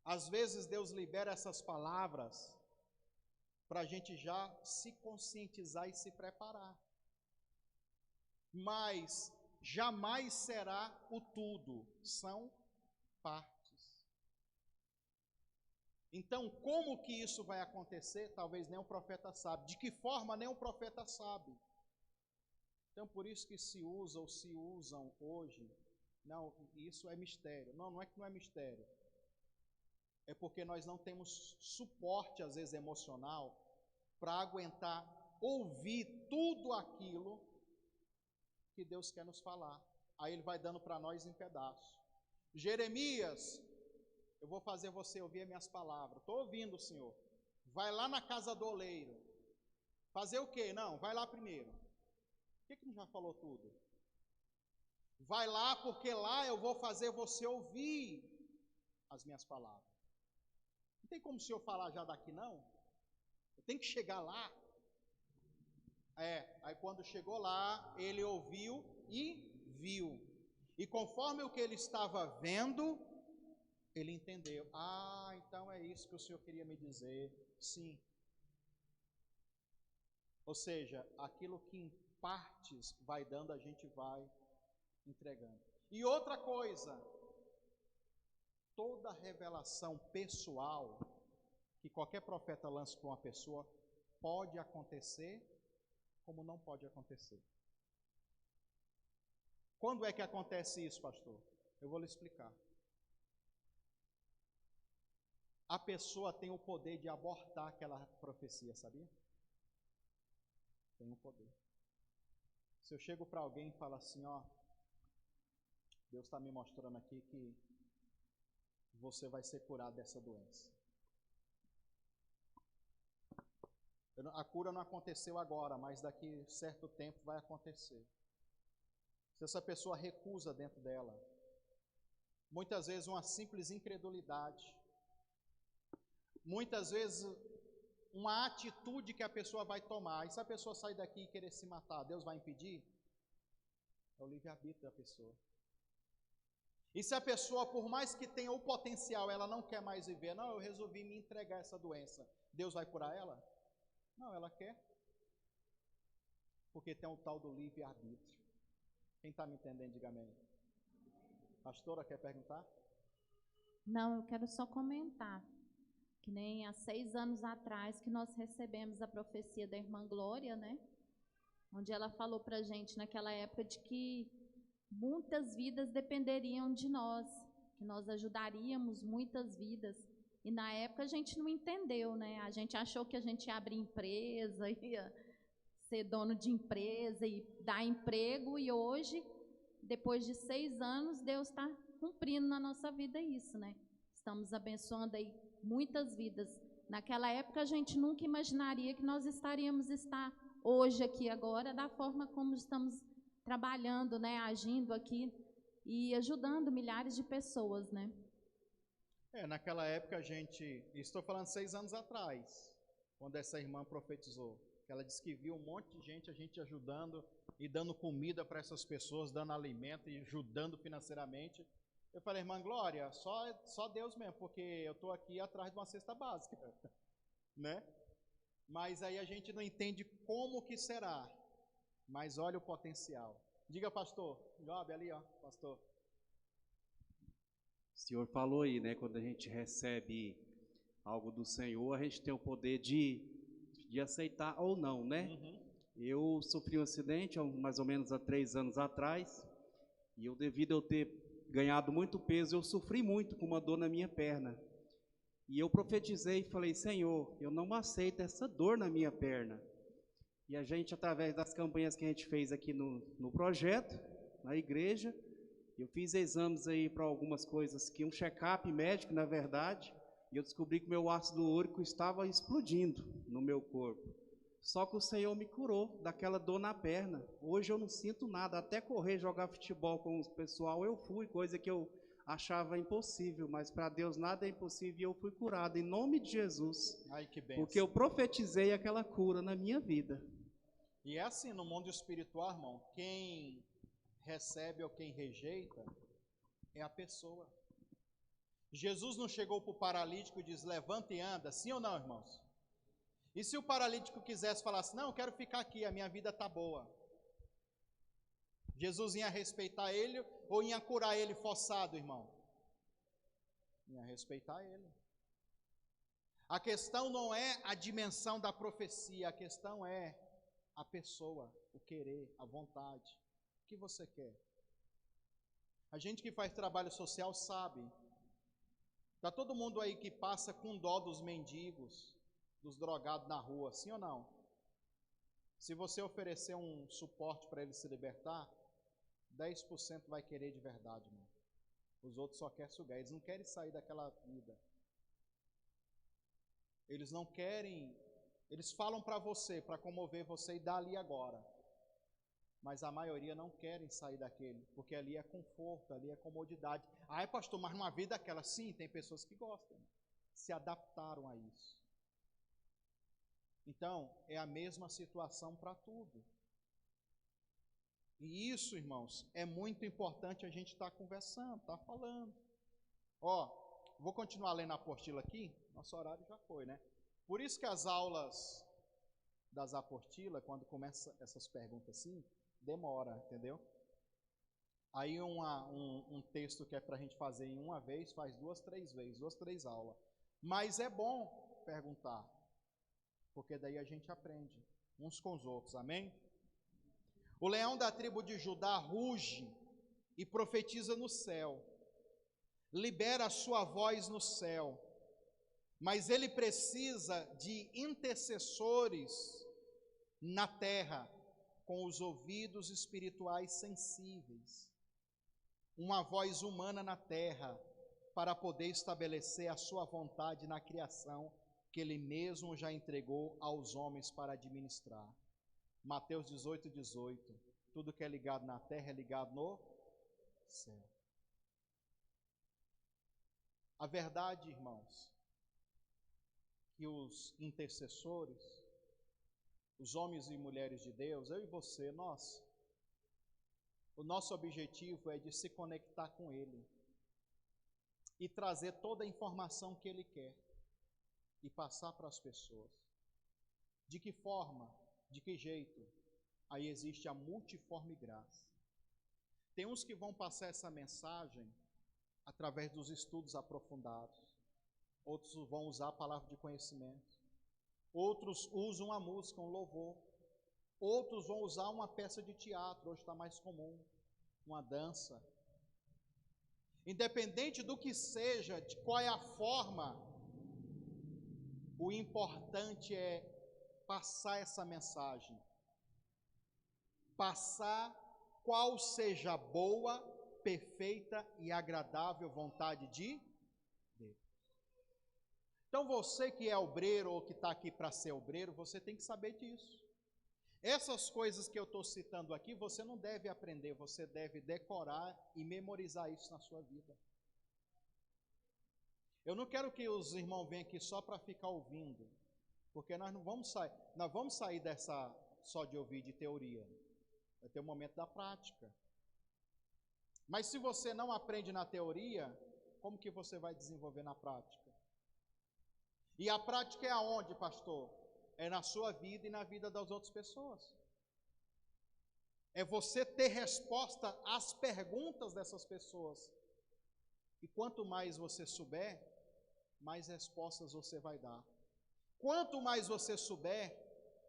A: Às vezes Deus libera essas palavras para a gente já se conscientizar e se preparar. Mas jamais será o tudo, são partes. Então, como que isso vai acontecer? Talvez nem o profeta sabe. De que forma nem o profeta sabe. Então, por isso que se usa ou se usam hoje, não, isso é mistério. Não, não é que não é mistério. É porque nós não temos suporte, às vezes, emocional, para aguentar ouvir tudo aquilo que Deus quer nos falar. Aí Ele vai dando para nós em pedaços. Jeremias, eu vou fazer você ouvir as minhas palavras. Estou ouvindo, Senhor. Vai lá na casa do oleiro. Fazer o quê? Não, vai lá primeiro. Por que não já falou tudo? Vai lá, porque lá eu vou fazer você ouvir as minhas palavras. Não tem como o Senhor falar já daqui, não? Eu tenho que chegar lá. Aí quando chegou lá, ele ouviu e viu. E conforme o que ele estava vendo, ele entendeu. Ah, então é isso que o Senhor queria me dizer. Sim. Ou seja, aquilo que em partes vai dando, a gente vai entregando. E outra coisa, toda revelação pessoal que qualquer profeta lança para uma pessoa pode acontecer, como não pode acontecer. Quando é que acontece isso, pastor? Eu vou lhe explicar. A pessoa tem o poder de abortar aquela profecia, sabia? Tem o poder. Se eu chego para alguém e falo assim, ó, Deus está me mostrando aqui que você vai ser curado dessa doença. A cura não aconteceu agora, mas daqui certo tempo vai acontecer. Se essa pessoa recusa dentro dela, muitas vezes uma simples incredulidade, muitas vezes uma atitude que a pessoa vai tomar, e se a pessoa sair daqui e querer se matar, Deus vai impedir? É o livre-arbítrio da pessoa. E se a pessoa, por mais que tenha o potencial, ela não quer mais viver, não, eu resolvi me entregar a essa doença, Deus vai curar ela? Não, ela quer. Porque tem o tal do livre-arbítrio. Quem está me entendendo, diga amém. Pastora, quer perguntar?
C: Não, eu quero só comentar. Que nem há 6 anos atrás que nós recebemos a profecia da irmã Glória, né? Onde ela falou para a gente naquela época de que muitas vidas dependeriam de nós, que nós ajudaríamos muitas vidas. E na época a gente não entendeu, né? A gente achou que a gente ia abrir empresa, ia ser dono de empresa e dar emprego. E hoje, depois de 6 anos, Deus está cumprindo na nossa vida isso, né? Estamos abençoando aí muitas vidas. Naquela época a gente nunca imaginaria que nós estaríamos hoje aqui agora da forma como estamos trabalhando, né? Agindo aqui e ajudando milhares de pessoas, né?
A: Naquela época a gente, estou falando 6 anos atrás, quando essa irmã profetizou. que ela disse que viu um monte de gente, a gente ajudando e dando comida para essas pessoas, dando alimento e ajudando financeiramente. Eu falei, irmã Glória, só Deus mesmo, porque eu estou aqui atrás de uma cesta básica, né? Mas aí a gente não entende como que será, mas olha o potencial. Diga, pastor, Job, ali, ó, pastor.
D: O senhor falou aí, né? Quando a gente recebe algo do Senhor, a gente tem o poder de aceitar ou não, né?
A: Uhum.
D: Eu sofri um acidente mais ou menos há 3 anos atrás, e eu, devido a eu ter ganhado muito peso, eu sofri muito com uma dor na minha perna. E eu profetizei e falei, Senhor, eu não aceito essa dor na minha perna. E a gente, através das campanhas que a gente fez aqui no projeto, na igreja, eu fiz exames aí para algumas coisas, que um check-up médico, na verdade, e eu descobri que meu ácido úrico estava explodindo no meu corpo. Só que o Senhor me curou daquela dor na perna. Hoje eu não sinto nada, até correr, jogar futebol com o pessoal eu fui, coisa que eu achava impossível, mas para Deus nada é impossível, e eu fui curado em nome de Jesus.
A: Ai, que bênção.
D: Porque eu profetizei aquela cura na minha vida.
A: E é assim, no mundo espiritual, irmão, quem recebe ou quem rejeita é a pessoa. Jesus não chegou para o paralítico e diz, levanta e anda, sim ou não, irmãos? E se o paralítico quisesse falar assim, não, eu quero ficar aqui, a minha vida está boa. Jesus ia respeitar ele ou ia curar ele forçado, irmão? Ia respeitar ele. A questão não é a dimensão da profecia, a questão é a pessoa, o querer, a vontade. O que você quer? A gente que faz trabalho social sabe. Está todo mundo aí que passa com dó dos mendigos, dos drogados na rua, sim ou não? Se você oferecer um suporte para ele se libertar, 10% vai querer de verdade, irmão. Os outros só querem sugar, eles não querem sair daquela vida. Eles não querem, eles falam para você, para comover você e dar ali agora. Mas a maioria não querem sair daquele, porque ali é conforto, ali é comodidade. Ah, pastor, mas numa vida aquela, sim, tem pessoas que gostam, se adaptaram a isso. Então, é a mesma situação para tudo. E isso, irmãos, é muito importante a gente estar conversando, estar falando. Ó, vou continuar lendo a apostila aqui, nosso horário já foi, né? Por isso que as aulas das apostilas, quando começa essas perguntas assim, demora, entendeu? Aí um texto que é para a gente fazer em uma vez, faz 2, 3 vezes, 2, 3 aulas. Mas é bom perguntar, porque daí a gente aprende uns com os outros, amém? O leão da tribo de Judá ruge e profetiza no céu, libera a sua voz no céu, mas ele precisa de intercessores na terra, com os ouvidos espirituais sensíveis, uma voz humana na terra, para poder estabelecer a sua vontade na criação, que ele mesmo já entregou aos homens para administrar. Mateus 18, 18, tudo que é ligado na terra é ligado no céu. A verdade, irmãos, que os intercessores, os homens e mulheres de Deus, eu e você, o nosso objetivo é de se conectar com Ele e trazer toda a informação que Ele quer e passar para as pessoas. De que forma? De que jeito? Aí existe a multiforme graça. Tem uns que vão passar essa mensagem através dos estudos aprofundados, outros vão usar a palavra de conhecimento, outros usam a música, um louvor, outros vão usar uma peça de teatro, hoje está mais comum, uma dança. Independente do que seja, de qual é a forma, o importante é passar essa mensagem, passar qual seja a boa, perfeita e agradável vontade de Deus. Então você que é obreiro ou que está aqui para ser obreiro, você tem que saber disso. Essas coisas que eu estou citando aqui, você não deve aprender, você deve decorar e memorizar isso na sua vida. Eu não quero que os irmãos venham aqui só para ficar ouvindo, Porque nós vamos sair dessa só de ouvir de teoria. Vai ter um momento da prática. Mas se você não aprende na teoria, como que você vai desenvolver na prática? E a prática é aonde, pastor? É na sua vida e na vida das outras pessoas. É você ter resposta às perguntas dessas pessoas. E quanto mais você souber, mais respostas você vai dar. Quanto mais você souber,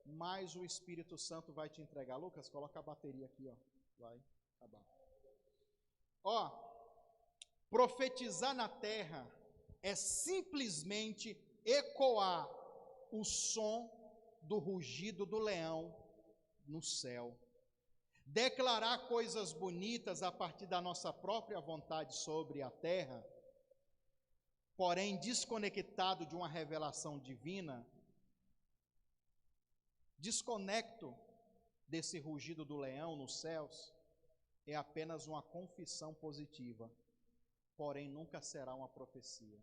A: mais o Espírito Santo vai te entregar. Lucas, coloca a bateria aqui, ó. Vai acabar. Ó, profetizar na terra é simplesmente ecoar o som do rugido do leão no céu. Declarar coisas bonitas a partir da nossa própria vontade sobre a terra, porém desconectado de uma revelação divina, desconecto desse rugido do leão nos céus, é apenas uma confissão positiva, porém nunca será uma profecia.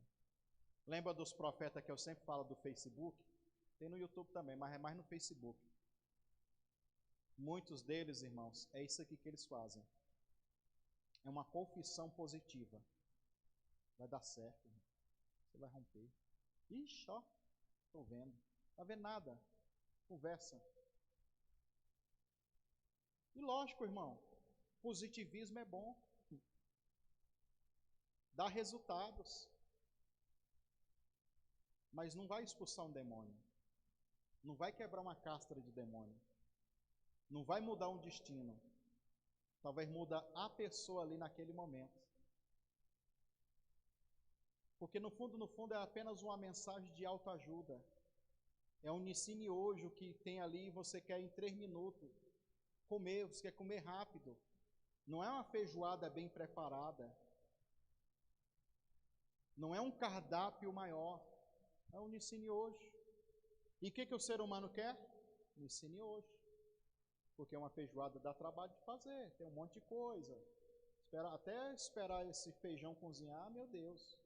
A: Lembra dos profetas que eu sempre falo do Facebook? Tem no YouTube também, mas é mais no Facebook. Muitos deles, irmãos, é isso aqui que eles fazem. É uma confissão positiva. Vai dar certo, irmão. Você vai romper. Ixi, ó, estou vendo. Não está vendo nada. Conversa. E lógico, irmão, positivismo é bom. Dá resultados. Mas não vai expulsar um demônio. Não vai quebrar uma castra de demônio. Não vai mudar um destino. Talvez muda a pessoa ali naquele momento. Porque no fundo é apenas uma mensagem de autoajuda. É um ensine hoje o que tem ali e você quer em 3 minutos comer, você quer comer rápido. Não é uma feijoada bem preparada. Não é um cardápio maior. É um ensine hoje. E o que o ser humano quer? Ensine hoje. Porque uma feijoada dá trabalho de fazer, tem um monte de coisa. Até esperar esse feijão cozinhar, meu Deus.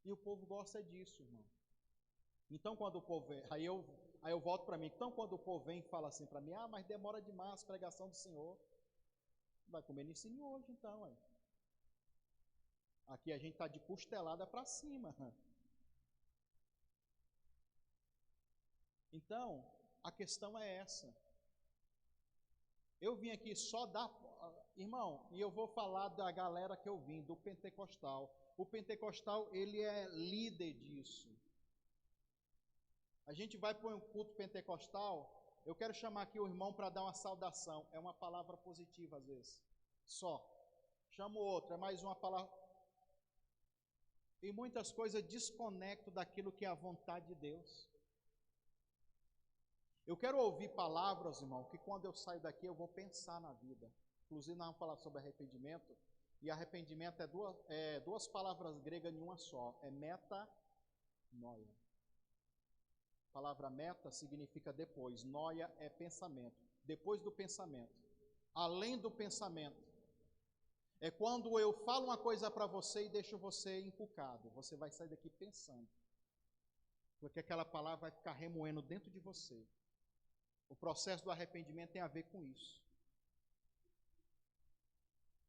A: E o povo gosta disso, irmão. Então quando o povo vem, aí eu volto para mim, então quando o povo vem e fala assim para mim, mas demora demais a pregação do Senhor. Vai comer no ensino hoje então, aí. Aqui a gente está de costelada para cima. Então, a questão é essa. Eu vim aqui só dar... Irmão, e eu vou falar da galera que eu vim, do pentecostal. O pentecostal, ele é líder disso. A gente vai para um culto pentecostal, eu quero chamar aqui o irmão para dar uma saudação. É uma palavra positiva às vezes. Só. Chamo outro, é mais uma palavra... E muitas coisas desconecto daquilo que é a vontade de Deus. Eu quero ouvir palavras, irmão, que quando eu saio daqui eu vou pensar na vida. Inclusive nós vamos falar sobre arrependimento. E arrependimento é duas palavras gregas em uma só. É metanoia. A palavra meta significa depois. Noia é pensamento. Depois do pensamento. Além do pensamento. É quando eu falo uma coisa para você e deixo você encucado. Você vai sair daqui pensando. Porque aquela palavra vai ficar remoendo dentro de você. O processo do arrependimento tem a ver com isso.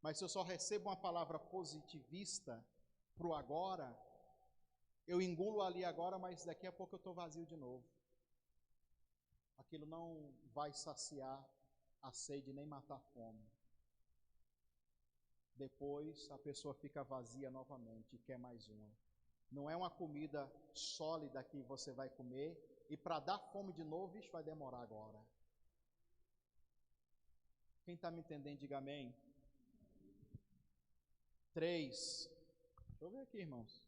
A: Mas se eu só recebo uma palavra positivista para o agora, eu engulo ali agora, mas daqui a pouco eu estou vazio de novo. Aquilo não vai saciar a sede nem matar a fome. Depois a pessoa fica vazia novamente e quer mais uma. Não é uma comida sólida que você vai comer e para dar fome de novo, isso vai demorar agora. Quem está me entendendo, diga amém. 3. Deixa eu ver aqui, irmãos.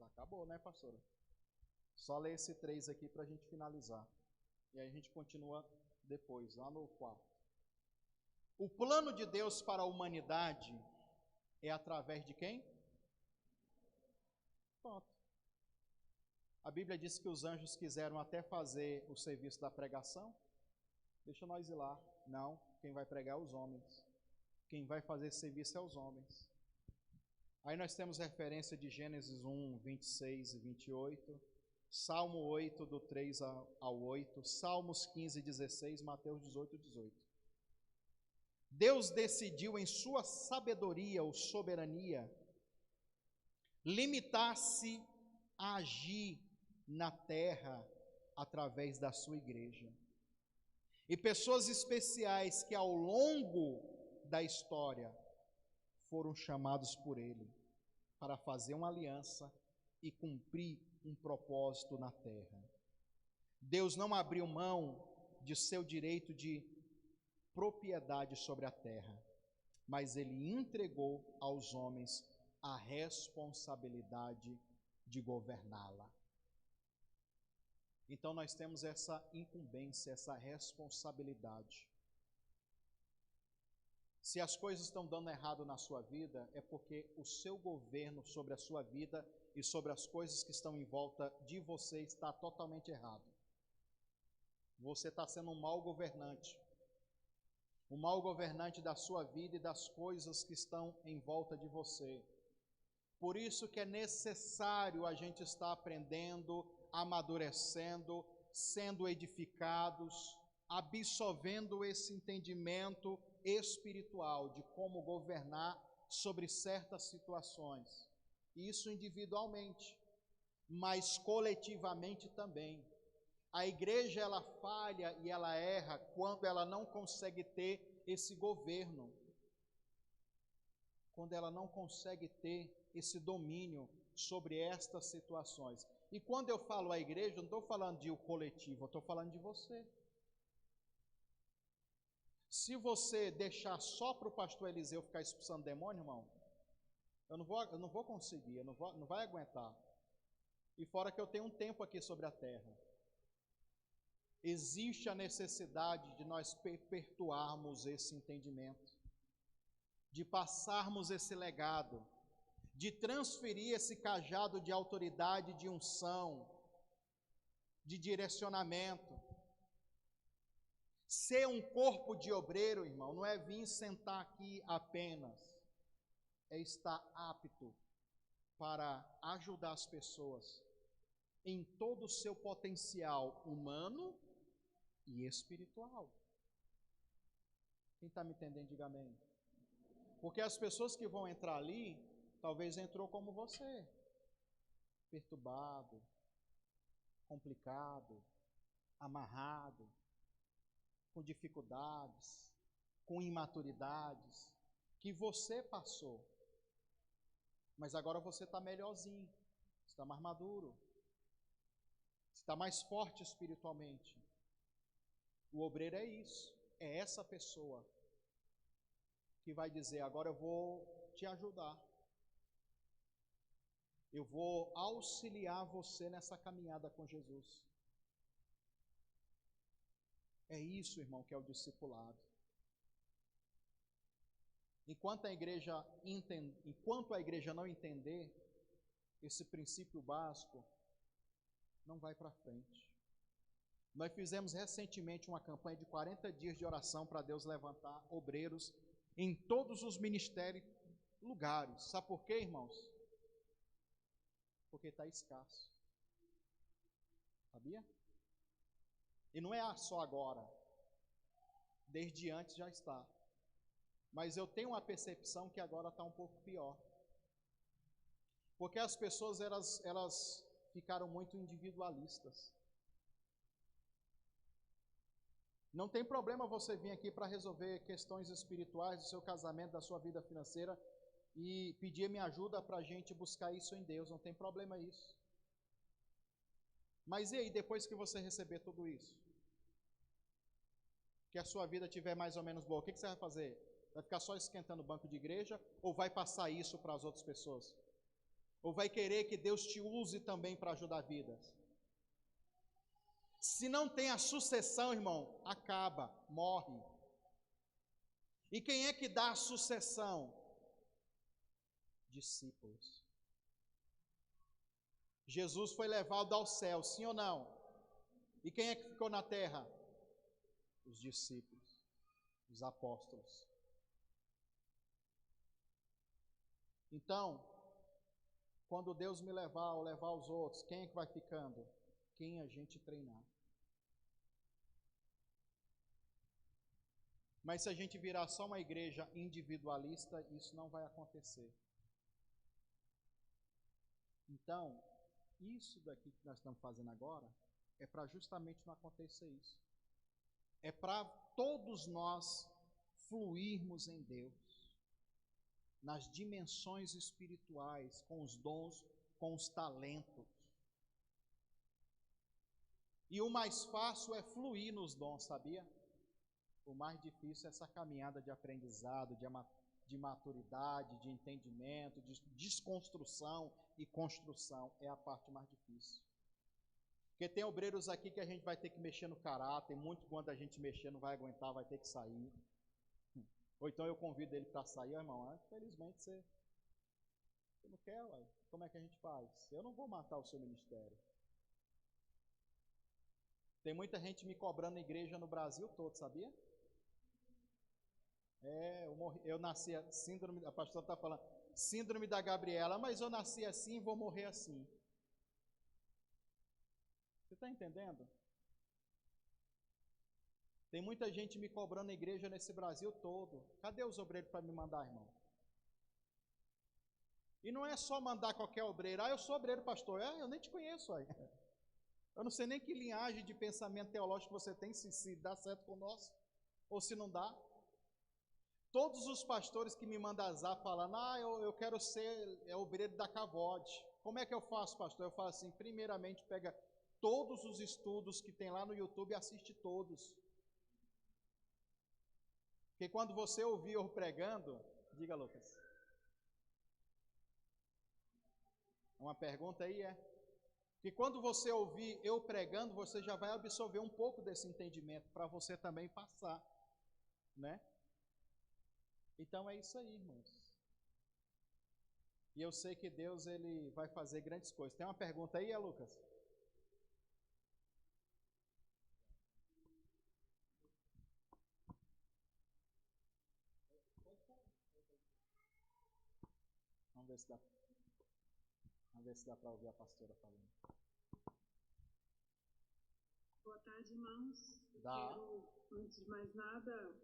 A: Acabou, né, pastora? Só ler esse 3 aqui para a gente finalizar. E aí a gente continua depois, lá no 4. O plano de Deus para a humanidade é através de quem? Pronto. A Bíblia diz que os anjos quiseram até fazer o serviço da pregação. Deixa nós ir lá. Não, quem vai pregar é os homens. Quem vai fazer esse serviço é os homens. Aí nós temos referência de Gênesis 1, 26 e 28. Salmo 8, do 3 ao 8, Salmos 15, 16, Mateus 18, 18. Deus decidiu em sua sabedoria ou soberania limitar-se a agir na terra através da sua igreja. E pessoas especiais que ao longo da história foram chamados por Ele para fazer uma aliança e cumprir um propósito na terra. Deus não abriu mão de seu direito de propriedade sobre a terra, mas Ele entregou aos homens a responsabilidade de governá-la. Então nós temos essa incumbência, essa responsabilidade. Se as coisas estão dando errado na sua vida, é porque o seu governo sobre a sua vida e sobre as coisas que estão em volta de você está totalmente errado. Você está sendo um mau governante da sua vida e das coisas que estão em volta de você. Por isso que é necessário a gente estar aprendendo, amadurecendo, sendo edificados, absorvendo esse entendimento espiritual de como governar sobre certas situações. Isso individualmente, mas coletivamente também. A igreja, ela falha e ela erra quando ela não consegue ter esse governo, quando ela não consegue ter esse domínio sobre estas situações. E quando eu falo a igreja, eu não estou falando de o coletivo, eu estou falando de você. Se você deixar só para o pastor Eliseu ficar expulsando demônio, irmão, eu não vou conseguir, não vai aguentar. E fora que eu tenho um tempo aqui sobre a terra. Existe a necessidade de nós perpetuarmos esse entendimento, de passarmos esse legado, de transferir esse cajado de autoridade, de unção, de direcionamento. Ser um corpo de obreiro, irmão, não é vir sentar aqui apenas, é estar apto para ajudar as pessoas em todo o seu potencial humano e espiritual. Quem está me entendendo, diga amém. Porque as pessoas que vão entrar ali, talvez entrou como você, perturbado, complicado, amarrado, com dificuldades, com imaturidades, que você passou. Mas agora você está melhorzinho, está mais maduro, está mais forte espiritualmente. O obreiro é isso, é essa pessoa que vai dizer, agora eu vou te ajudar. Eu vou auxiliar você nessa caminhada com Jesus. É isso, irmão, que é o discipulado. Enquanto a igreja não entender esse princípio básico, não vai para frente. Nós fizemos recentemente uma campanha de 40 dias de oração para Deus levantar obreiros em todos os ministérios, lugares. Sabe por quê, irmãos? Porque está escasso. Sabia? E não é só agora. Desde antes já está. Mas eu tenho uma percepção que agora está um pouco pior. Porque as pessoas, elas ficaram muito individualistas. Não tem problema você vir aqui para resolver questões espirituais do seu casamento, da sua vida financeira e pedir minha ajuda para a gente buscar isso em Deus. Não tem problema isso. Mas e aí, depois que você receber tudo isso? Que a sua vida estiver mais ou menos boa, o que você vai fazer? Vai ficar só esquentando o banco de igreja ou vai passar isso para as outras pessoas? Ou vai querer que Deus te use também para ajudar vidas? Se não tem a sucessão, irmão, acaba, morre. E quem é que dá a sucessão? Discípulos. Jesus foi levado ao céu, sim ou não? E quem é que ficou na terra? Os discípulos, os apóstolos. Então, quando Deus me levar ou levar os outros, quem é que vai ficando? quem a gente treinar. Mas se a gente virar só uma igreja individualista, isso não vai acontecer. Então, isso daqui que nós estamos fazendo agora é para justamente não acontecer isso. É para todos nós fluirmos em Deus, nas dimensões espirituais, com os dons, com os talentos. E o mais fácil é fluir nos dons, sabia? O mais difícil é essa caminhada de aprendizado, de maturidade, de entendimento, de desconstrução e construção. É a parte mais difícil. Porque tem obreiros aqui que a gente vai ter que mexer no caráter, muito quando a gente mexer não vai aguentar, vai ter que sair. Ou então eu convido ele para sair, irmão, infelizmente você não quer, ué. Como é que a gente faz? Eu não vou matar o seu ministério. Tem muita gente me cobrando na igreja no Brasil todo, sabia? Eu nasci, síndrome, a pastora está falando, síndrome da Gabriela, mas eu nasci assim e vou morrer assim. Você está entendendo? Tem muita gente me cobrando na igreja nesse Brasil todo. Cadê os obreiros para me mandar, irmão? E não é só mandar qualquer obreiro. Eu sou obreiro, pastor. Eu nem te conheço aí. Eu não sei nem que linhagem de pensamento teológico você tem, se dá certo com o nosso, ou se não dá. Todos os pastores que me mandam azar falando, eu quero ser obreiro da Cavod. Como é que eu faço, pastor? Eu falo assim, primeiramente pega todos os estudos que tem lá no YouTube e assiste todos. Porque quando você ouvir eu pregando, diga, Lucas. Uma pergunta aí que quando você ouvir eu pregando, você já vai absorver um pouco desse entendimento para você também passar, né? Então é isso aí, irmãos. E eu sei que Deus ele vai fazer grandes coisas. Tem uma pergunta aí, Lucas? Vamos ver se dá para ouvir a pastora falando.
E: Boa tarde, irmãos.
A: Dá.
E: Quero, antes de mais nada,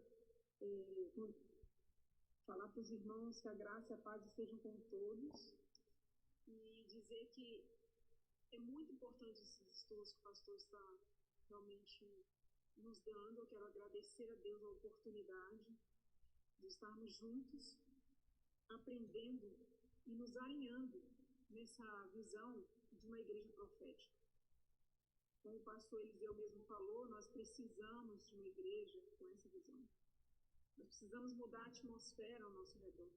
E: falar para os irmãos que a graça e a paz estejam com todos e dizer que é muito importante esses estudos que o pastor está realmente nos dando. Eu quero agradecer a Deus a oportunidade de estarmos juntos, aprendendo e nos alinhando nessa visão de uma igreja profética. Como o pastor Eliseu mesmo falou, nós precisamos de uma igreja com essa visão. Nós precisamos mudar a atmosfera ao nosso redor.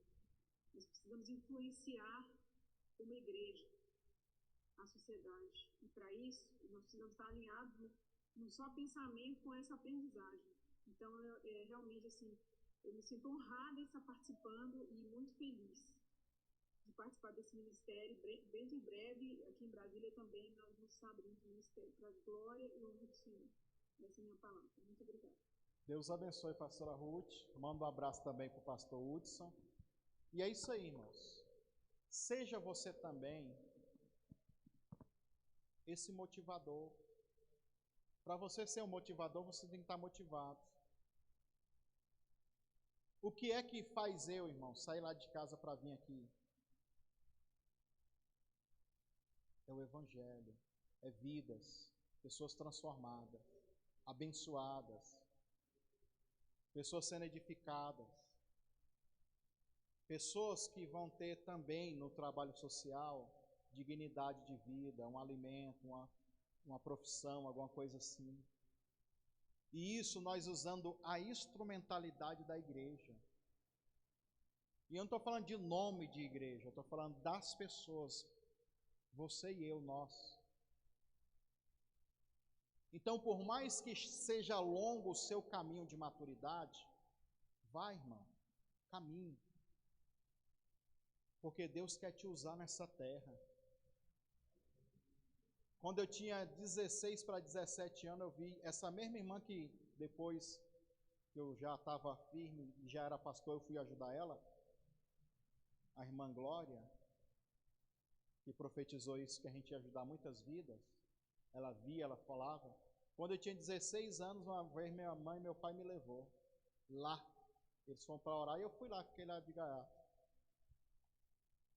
E: Nós precisamos influenciar como igreja a sociedade. E para isso, nós precisamos estar alinhados num só pensamento com essa aprendizagem. Então, realmente, assim, eu me sinto honrada em estar participando e muito feliz de participar desse ministério. Desde breve, aqui em Brasília também, nós nos abrimos o ministério para a glória e honra do Senhor. Essa é a minha palavra. Muito obrigada.
A: Deus abençoe a pastora Ruth. Manda um abraço também para o pastor Hudson. E é isso aí, irmãos. Seja você também esse motivador. Para você ser um motivador, você tem que estar motivado. O que é que faz eu, irmão, sair lá de casa para vir aqui? É o Evangelho, é vidas, pessoas transformadas, abençoadas, pessoas sendo edificadas, pessoas que vão ter também no trabalho social dignidade de vida, um alimento, uma profissão, alguma coisa assim. E isso nós usando a instrumentalidade da igreja. E eu não estou falando de nome de igreja, eu estou falando das pessoas, você e eu, nós. Então, por mais que seja longo o seu caminho de maturidade, vai, irmão, caminhe. Porque Deus quer te usar nessa terra. Quando eu tinha 16 para 17 anos, eu vi essa mesma irmã que depois que eu já estava firme e já era pastor, eu fui ajudar ela, a irmã Glória, que profetizou isso, que a gente ia ajudar muitas vidas. Ela via, ela falava. Quando eu tinha 16 anos, uma vez minha mãe e meu pai me levou lá. Eles foram para orar e eu fui lá, fiquei lá de gaiato.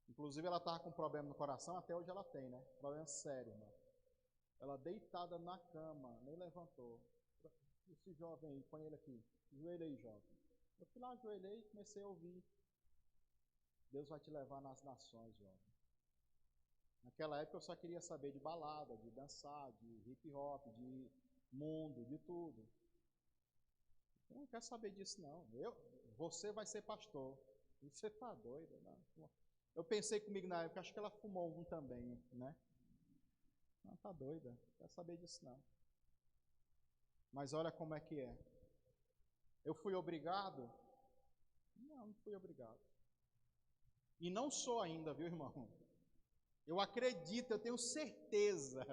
A: Inclusive ela estava com problema no coração, até hoje ela tem, né? Problema sério, irmão. Ela deitada na cama, nem levantou. Esse jovem aí, põe ele aqui. Joelha aí, jovem. Eu fui lá, ajoelhei e comecei a ouvir. Deus vai te levar nas nações, jovem. Naquela época eu só queria saber de balada, de dançar, de hip hop, de mundo, de tudo. Eu não quero saber disso não. Você vai ser pastor. Você está doido, não? Eu pensei comigo na época, acho que ela fumou um também, né? Não, tá doida, não quero saber disso não. Mas olha como é que é. Eu fui obrigado? Não, não fui obrigado. E não sou ainda, viu, irmão? Eu acredito, eu tenho certeza.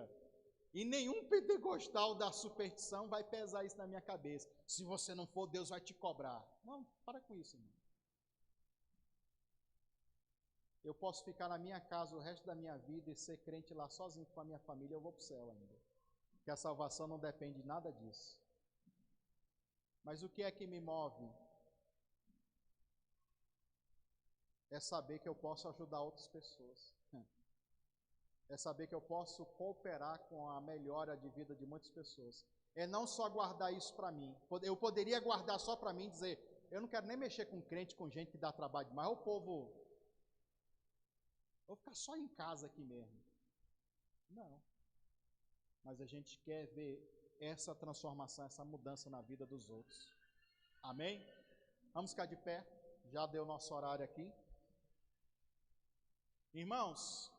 A: E nenhum pentecostal da superstição vai pesar isso na minha cabeça. Se você não for, Deus vai te cobrar. Não, para com isso, irmão. Eu posso ficar na minha casa o resto da minha vida e ser crente lá sozinho com a minha família, eu vou para o céu ainda. Porque a salvação não depende de nada disso. Mas o que é que me move? É saber que eu posso ajudar outras pessoas. É saber que eu posso cooperar com a melhora de vida de muitas pessoas. É não só guardar isso para mim. Eu poderia guardar só para mim e dizer, eu não quero nem mexer com crente, com gente que dá trabalho demais. O povo, vou ficar só em casa aqui mesmo. Não. Mas a gente quer ver essa transformação, essa mudança na vida dos outros. Amém? Vamos ficar de pé. Já deu nosso horário aqui. Irmãos,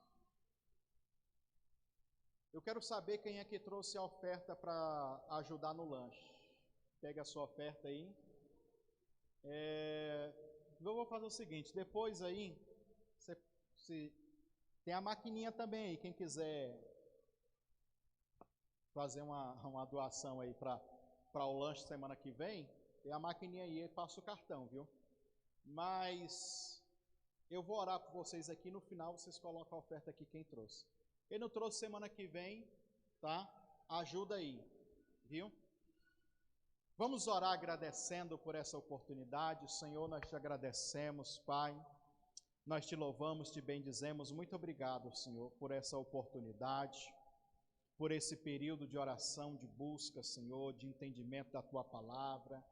A: eu quero saber quem é que trouxe a oferta para ajudar no lanche. Pega a sua oferta aí. Eu vou fazer o seguinte, depois aí, tem a maquininha também aí, quem quiser fazer uma doação aí para o lanche semana que vem, tem a maquininha aí, passa o cartão, viu? Mas eu vou orar por vocês aqui, no final vocês colocam a oferta aqui quem trouxe. Quem não trouxe semana que vem, tá? Ajuda aí, viu? Vamos orar agradecendo por essa oportunidade. Senhor, nós te agradecemos, Pai. Nós te louvamos, te bendizemos. Muito obrigado, Senhor, por essa oportunidade, por esse período de oração, de busca, Senhor, de entendimento da Tua palavra.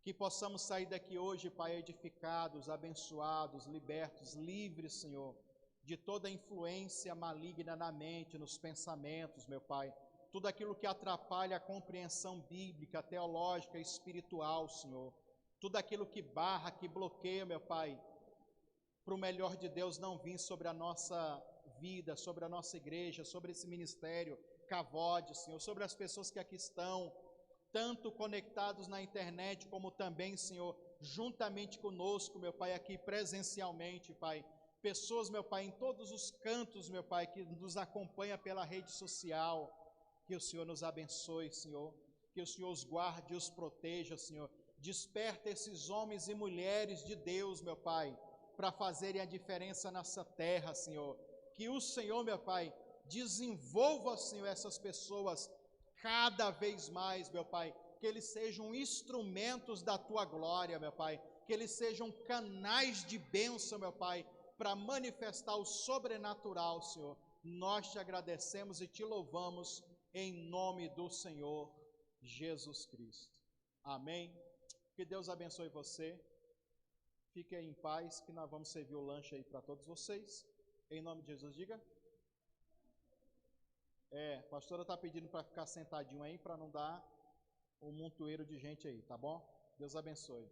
A: Que possamos sair daqui hoje, Pai, edificados, abençoados, libertos, livres, Senhor, de toda influência maligna na mente, nos pensamentos, meu Pai. Tudo aquilo que atrapalha a compreensão bíblica, teológica, espiritual, Senhor. Tudo aquilo que barra, que bloqueia, meu Pai, para o melhor de Deus não vir sobre a nossa vida, sobre a nossa igreja, sobre esse ministério, Cavode, Senhor, sobre as pessoas que aqui estão, tanto conectados na internet, como também, Senhor, juntamente conosco, meu Pai, aqui presencialmente, Pai. Pessoas, meu Pai, em todos os cantos, meu Pai, que nos acompanha pela rede social. Que o Senhor nos abençoe, Senhor. Que o Senhor os guarde e os proteja, Senhor. Desperta esses homens e mulheres de Deus, meu Pai, para fazerem a diferença nessa terra, Senhor. Que o Senhor, meu Pai, desenvolva, Senhor, essas pessoas cada vez mais, meu Pai. Que eles sejam instrumentos da Tua glória, meu Pai. Que eles sejam canais de bênção, meu Pai, para manifestar o sobrenatural, Senhor. Nós te agradecemos e te louvamos em nome do Senhor Jesus Cristo. Amém. Que Deus abençoe você. Fique aí em paz, que nós vamos servir o lanche aí para todos vocês. Em nome de Jesus, diga. A pastora está pedindo para ficar sentadinho aí, para não dar um montoeiro de gente aí, tá bom? Deus abençoe.